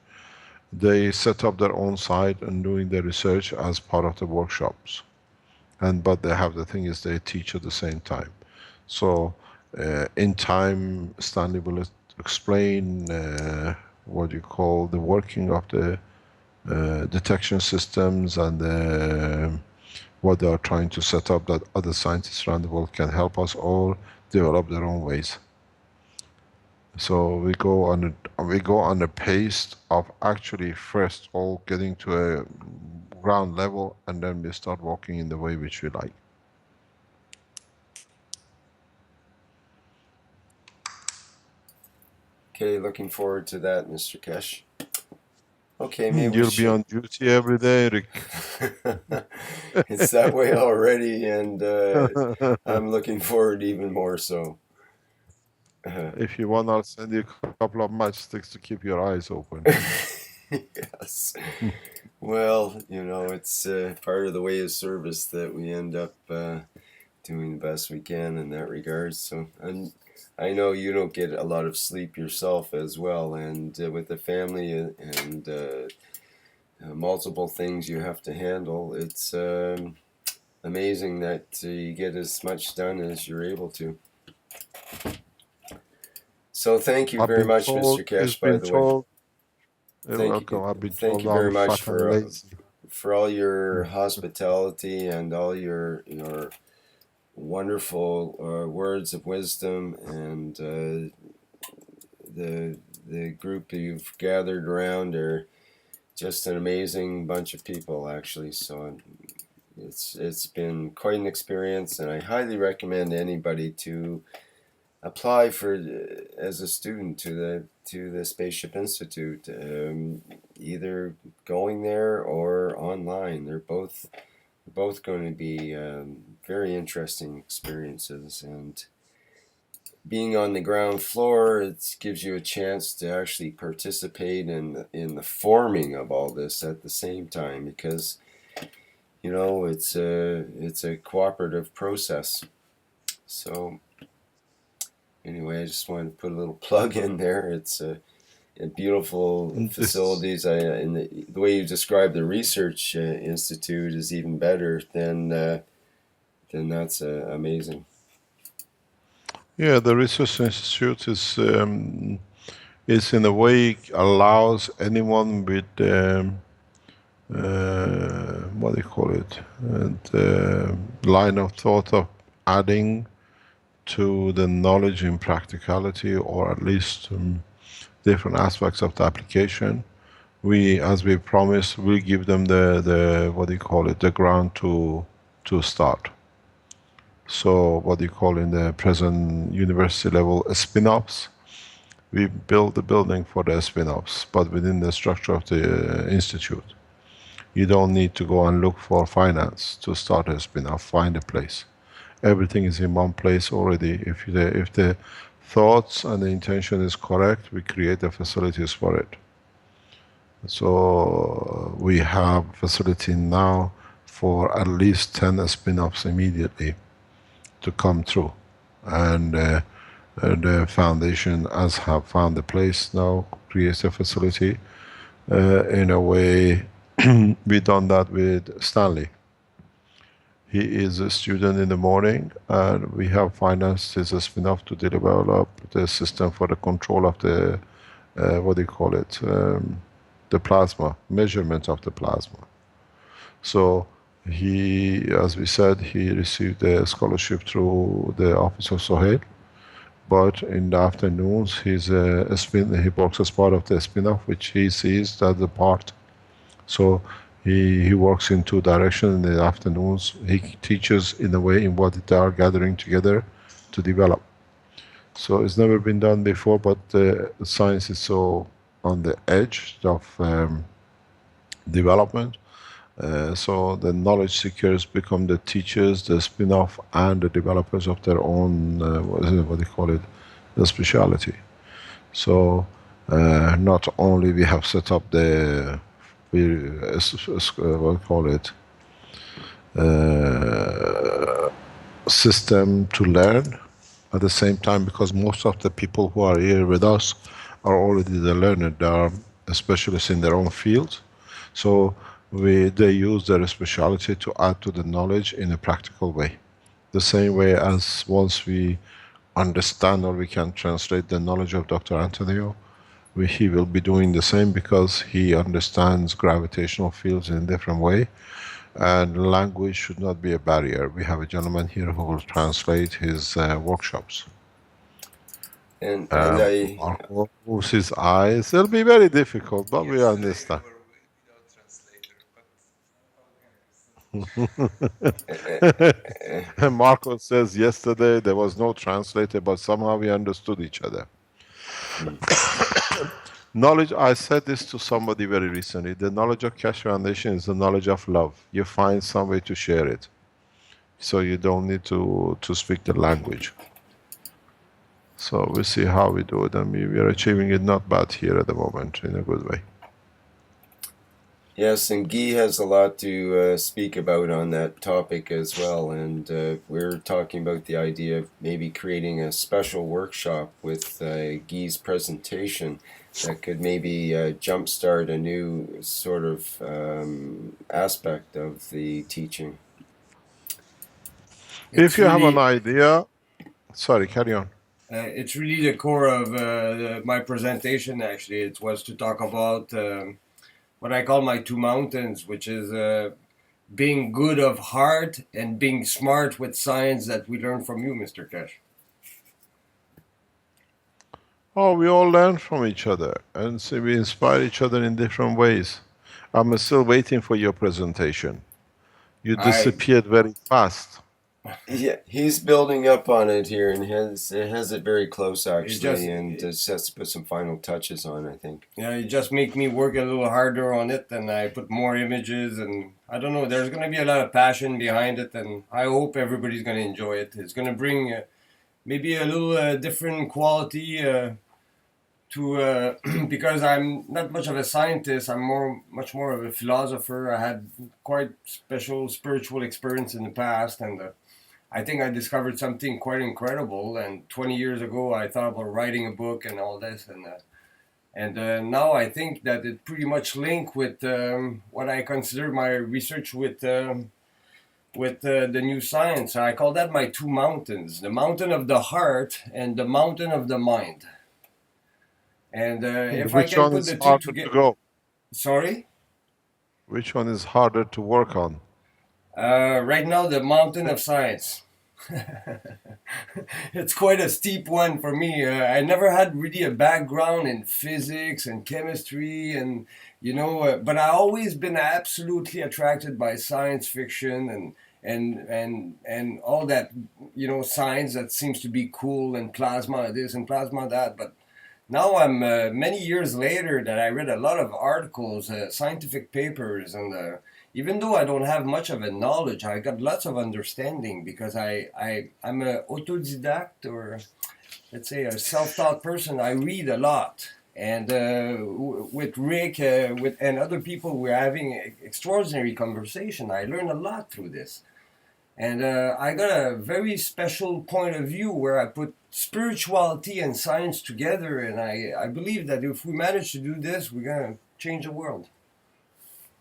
they set up their own site and doing the research as part of the workshops. But they have, the thing is, they teach at the same time. So in time, Stanley will explain what you call the working of the detection systems, and what they are trying to set up, that other scientists around the world can help us all develop their own ways. So we go on a pace of actually first all getting to a ground level, and then we start walking in the way which we like. Okay, looking forward to that, Mr. Keshe. Okay, maybe you'll be on duty every day, Rick. It's that way already, and I'm looking forward even more so. If you want, I'll send you a couple of matchsticks to keep your eyes open. Yes. Well, it's part of the way of service that we end up doing the best we can in that regard. So, and I know you don't get a lot of sleep yourself as well, and with the family and multiple things you have to handle, it's amazing that you get as much done as you're able to. So thank you I've very been much, told, Mr. it's Kesh, by been the way. told, you're welcome. I've been Thank told you I'm very much fucking lazy. for all your hospitality and all your wonderful words of wisdom, and the group you've gathered around are just an amazing bunch of people, actually. So it's been quite an experience, and I highly recommend anybody to apply for as a student to the Spaceship Institute, either going there or online. They're both going to be very interesting experiences, and being on the ground floor, it gives you a chance to actually participate in the forming of all this at the same time, because it's a cooperative process. So anyway, I just wanted to put a little plug in there. It's a beautiful This, facilities. And the way you describe the research institute is even better. Then that's amazing. yeah, the Research Institute is in a way allows anyone with what do you call it, the line of thought of adding to the knowledge in practicality, or at least different aspects of the application. We, as we promised, will give them the what do you call it, the ground to start. So what do you call in the present university level spin-offs? We build the building for the spin-offs, but within the structure of the institute. You don't need to go and look for finance to start a spin-off. Find a place. Everything is in one place already. If the thoughts and the intention is correct, we create the facilities for it. So we have facility now for at least 10 spin-offs immediately to come through, and the foundation has have found a place now, creates a facility. In a way, we done that with Stanley. He is a student in the morning, and we have financed his spin-off to develop the system for the control of the what do you call it, the plasma, measurement of the plasma. So he, as we said, he received a scholarship through the Office of Sohail, but in the afternoons he works as part of the spin-off, which he sees that the part. So he works in two directions. In the afternoons he teaches in a way in what they are gathering together to develop. So it's never been done before, but the science is so on the edge of development. So the knowledge seekers become the teachers, the spin-off, and the developers of their own, what do you call it, the speciality. So not only we have set up the, what do you call it, system to learn, at the same time, because most of the people who are here with us are already the learner, they are specialists in their own field. So they use their specialty to add to the knowledge in a practical way. The same way as once we understand or we can translate the knowledge of Dr. Antonio, he will be doing the same, because he understands gravitational fields in a different way, and language should not be a barrier. We have a gentleman here who will translate his workshops. And I Marko moves his eyes. It'll be very difficult, but we understand. And Marko says yesterday there was no translator, but somehow we understood each other. Knowledge, I said this to somebody very recently, the knowledge of Keshe Foundation is the knowledge of love. You find some way to share it. So you don't need to speak the language. So we'll see how we do it, and we are achieving it not bad here at the moment, in a good way. Yes, and Guy has a lot to speak about on that topic as well. And we're talking about the idea of maybe creating a special workshop with Guy's presentation that could maybe jumpstart a new sort of aspect of the teaching. If you have an idea, sorry, carry on. It's really the core of my presentation. Actually, it was to talk about what I call my two mountains, which is being good of heart and being smart with science that we learn from you, Mr. Keshe. Oh, we all learn from each other, and so we inspire each other in different ways. I'm still waiting for your presentation. You disappeared very fast. Yeah, he's building up on it here, and has it very close actually, and just has to put some final touches on, I think. Yeah, you just make me work a little harder on it, and I put more images, and I don't know. There's going to be a lot of passion behind it, and I hope everybody's going to enjoy it. It's going to bring maybe a little different quality to because I'm not much of a scientist. I'm much more of a philosopher. I had quite special spiritual experience in the past, and I think I discovered something quite incredible. And 20 years ago, I thought about writing a book and all this, and now I think that it pretty much linked with what I consider my research with the new science. I call that my two mountains: the mountain of the heart and the mountain of the mind. And if I can put the two together, sorry. Which one is harder to work on? Right now, the mountain of science. It's quite a steep one for me. I never had really a background in physics and chemistry, and but I always been absolutely attracted by science fiction and all that, science that seems to be cool, and plasma this and plasma that. But now I'm many years later that I read a lot of articles, scientific papers, and even though I don't have much of a knowledge, I got lots of understanding because I'm an autodidact, or let's say a self-taught person. I read a lot, and with Rick and other people, we're having extraordinary conversation. I learn a lot through this. And I got a very special point of view where I put spirituality and science together, and I believe that if we manage to do this, we're going to change the world.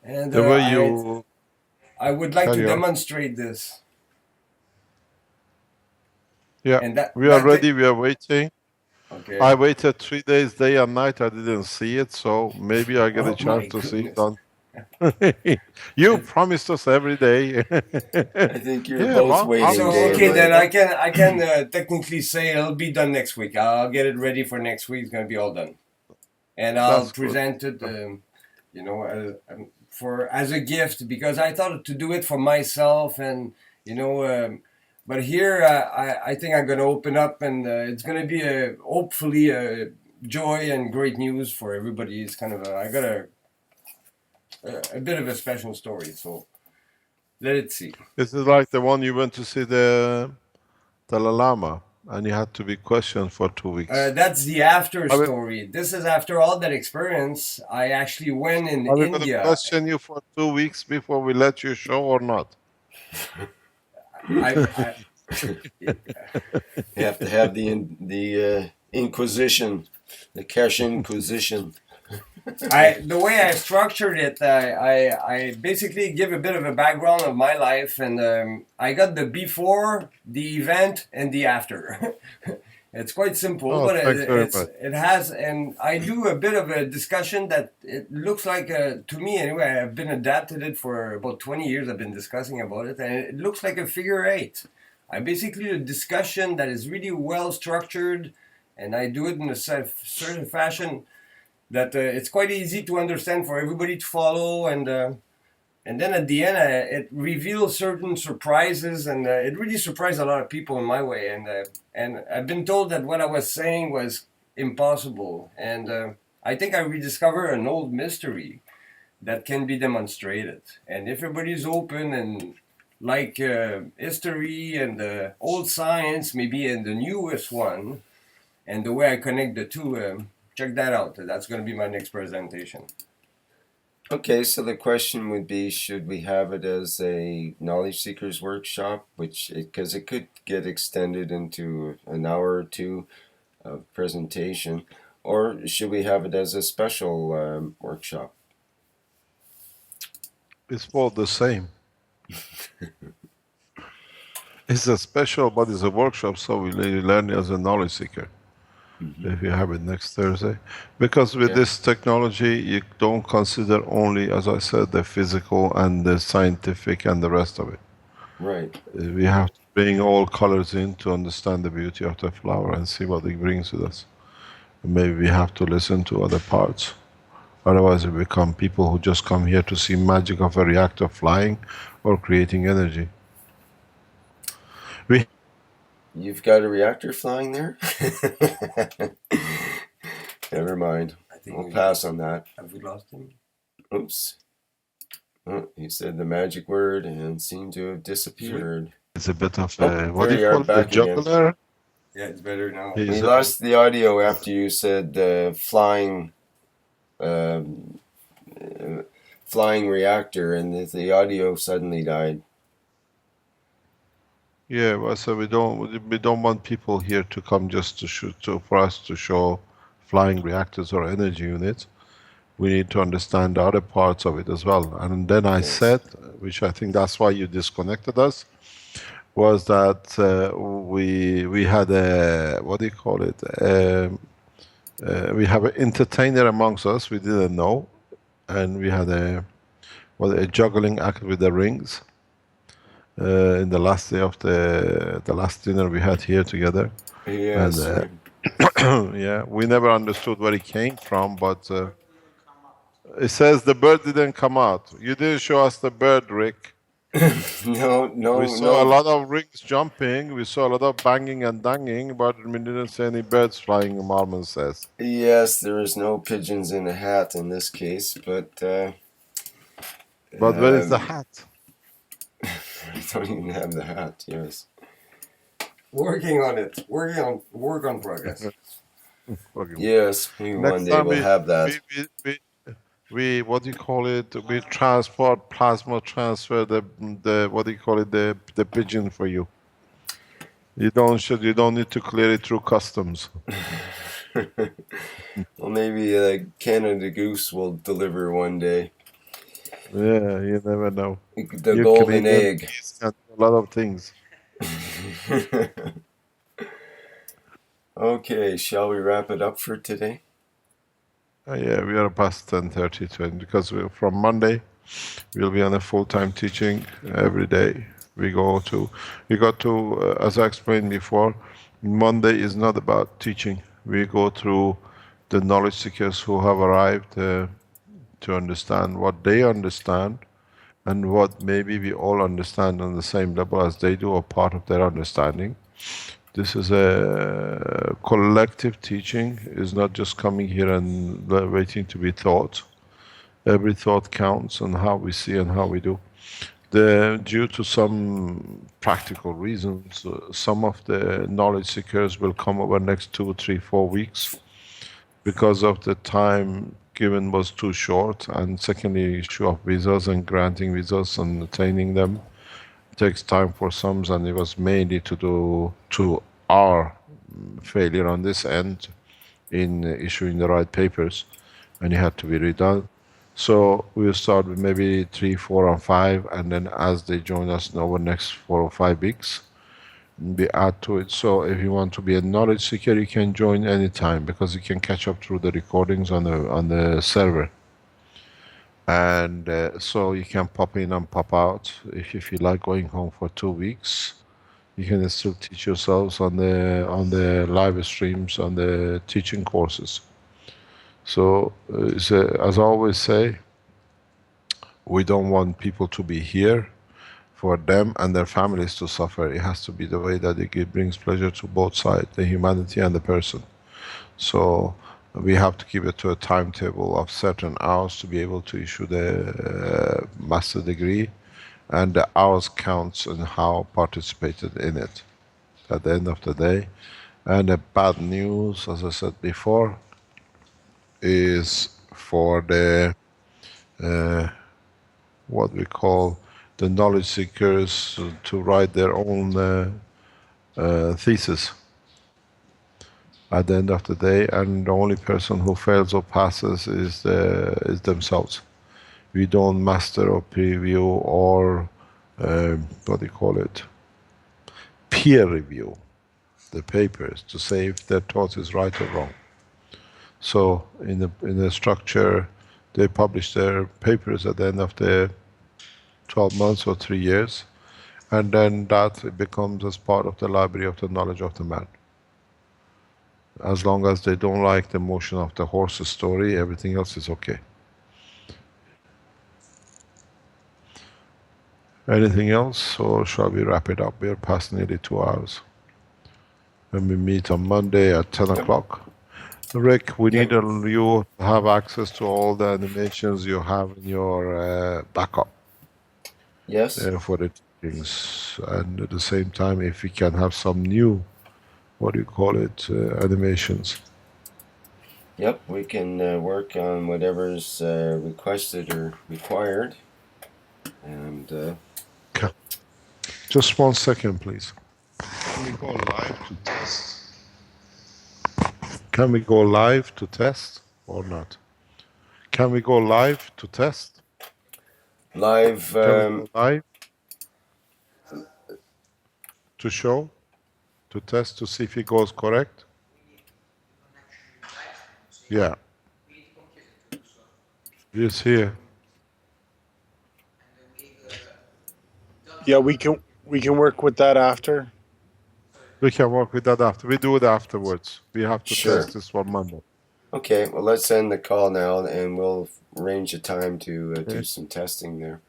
And I would like to demonstrate this. Yeah, and we are ready, we are waiting. Okay. I waited 3 days, day and night, I didn't see it, so maybe I get a chance to see it on. You promised us every day. I think you're both waiting. So, okay, then I can technically say it'll be done next week. I'll get it ready for next week. It's gonna be all done, and I'll present it, as a gift, because I thought to do it for myself, and but here I think I'm gonna open up, and it's gonna be hopefully a joy and great news for everybody. It's kind of I got a bit of a special story, so let's see. This is like the one you went to see the Dalai Lama, and you had to be questioned for 2 weeks. That's the after story. This is after all that experience. I actually went in India. Are we going to question you for 2 weeks before we let you show or not? You have to have the Inquisition, the Keshe Inquisition. The way I structured it, I basically give a bit of a background of my life, and I got the before, the event, and the after. It's quite simple, but it has, and I do a bit of a discussion that it looks like, to me anyway, I've been adapted it for about 20 years, I've been discussing about it, and it looks like a figure 8. I basically do a discussion that is really well structured, and I do it in a certain fashion that it's quite easy to understand for everybody to follow, and then at the end it reveals certain surprises, and it really surprised a lot of people in my way, and I've been told that what I was saying was impossible, and I think I rediscovered an old mystery that can be demonstrated, and if everybody's open and like history and old science, maybe in the newest one, and the way I connect the two, check that out. That's going to be my next presentation. Okay, so the question would be, should we have it as a knowledge seekers workshop, because it could get extended into an hour or two of presentation, or should we have it as a special workshop? It's both the same. It's a special, but it's a workshop, so we learn as a knowledge seeker. If you have it next Thursday. Because with this technology, you don't consider only, as I said, the physical and the scientific and the rest of it. Right. We have to bring all colors in to understand the beauty of the flower and see what it brings with us. And maybe we have to listen to other parts. Otherwise, we become people who just come here to see magic of a reactor flying or creating energy. You've got a reactor flying there? Never mind. We'll pass on that. Have we lost him? Oops. Oh, he said the magic word and seemed to have disappeared. It's a bit of a, what there do you you call are, it, a back again. juggler? Yeah, it's better now. We lost the audio after you said flying flying reactor, and the audio suddenly died. Yeah, well, so we don't want people here to come just to for us to show flying reactors or energy units. We need to understand the other parts of it as well. And then I said, which I think that's why you disconnected us, was that we had a, what do you call it? We have an entertainer amongst us we didn't know, and we had a juggling act with the rings. In the last day of the last dinner we had here together. Yes. And, yeah, we never understood where it came from, but it says the bird didn't come out. You didn't show us the bird, Rick. No. We saw a lot of rings jumping, we saw a lot of banging and danging, but we didn't see any birds flying, Marman says. Yes, there is no pigeons in a hat in this case, but where is the hat? I don't even have the hat, yes. Working on it. Work on progress. Yes, one day we'll have that. We what do you call it? We plasma transfer the what do you call it, the pigeon for you. You don't need to clear it through customs. Well, maybe Canada Goose will deliver one day. Yeah, you never know. The golden egg. A lot of things. Okay, shall we wrap it up for today? Yeah, we are past 10:30 because from Monday we'll be on a full-time teaching every day. We got to, as I explained before, Monday is not about teaching. We go through the knowledge seekers who have arrived to understand what they understand and what maybe we all understand on the same level as they do, or part of their understanding. This is a collective teaching. It's not just coming here and waiting to be taught. Every thought counts on how we see and how we do. Due to some practical reasons, some of the knowledge seekers will come over next 2, 3, 4 weeks because of the time given was too short, and secondly, issue of visas and granting visas and attaining them takes time for some, and it was mainly to our failure on this end in issuing the right papers, and it had to be redone. So we'll start with maybe 3, 4, and 5, and then as they join us over next 4 or 5 weeks, we add to it. So if you want to be a knowledge seeker, you can join anytime because you can catch up through the recordings on the server. And so you can pop in and pop out. If you feel like going home for 2 weeks, you can still teach yourselves on the live streams, on the teaching courses. So as I always say, we don't want people to be here for them and their families to suffer. It has to be the way that it brings pleasure to both sides, the humanity and the person. So we have to keep it to a timetable of certain hours to be able to issue the master degree, and the hours counts on how participated in it at the end of the day. And the bad news, as I said before, is for the what we call the knowledge seekers to write their own thesis at the end of the day, and the only person who fails or passes is themselves. We don't master or preview or what do you call it, peer review the papers to say if their thought is right or wrong. So in the structure, they publish their papers at the end of the 12 months or 3 years, and then that becomes as part of the library of the knowledge of the man. As long as they don't like the motion of the horse story, everything else is okay. Anything else, or shall we wrap it up? We are past nearly 2 hours. When we meet on Monday at 10 o'clock. Rick, we need you to have access to all the animations you have in your backup. Yes. For the things, and at the same time, if we can have some new, what do you call it, animations. Yep, we can work on whatever's requested or required. And Okay. Just 1 second, please. Can we go live to test? Can we go live to test or not? Can we go live to test? Live. Can we go live to show, to test, to see if it goes correct? Yeah. It's here. Yeah, we can work with that after. We can work with that after. We do it afterwards. We have to test this one Monday. Okay, well, let's end the call now, and we'll arrange a time to do some testing there.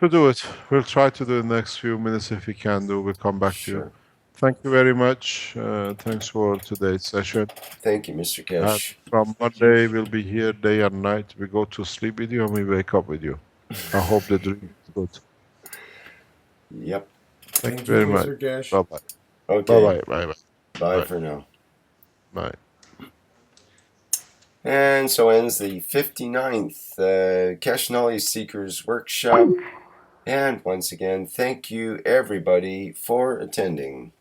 To do it. We'll try to do it in the next few minutes. If we can do, we'll come back to you. Thank you very much. Thanks for today's session. Thank you, Mr. Keshe. From Monday, we'll be here day and night. We go to sleep with you and we wake up with you. I hope the dream is good. Yep. Thank you very much. Mr. Keshe. Bye-bye. Okay. Bye-bye. Bye for now. Bye. And so ends the 59th Keshe Knowledge Seekers Workshop. And once again, thank you everybody for attending.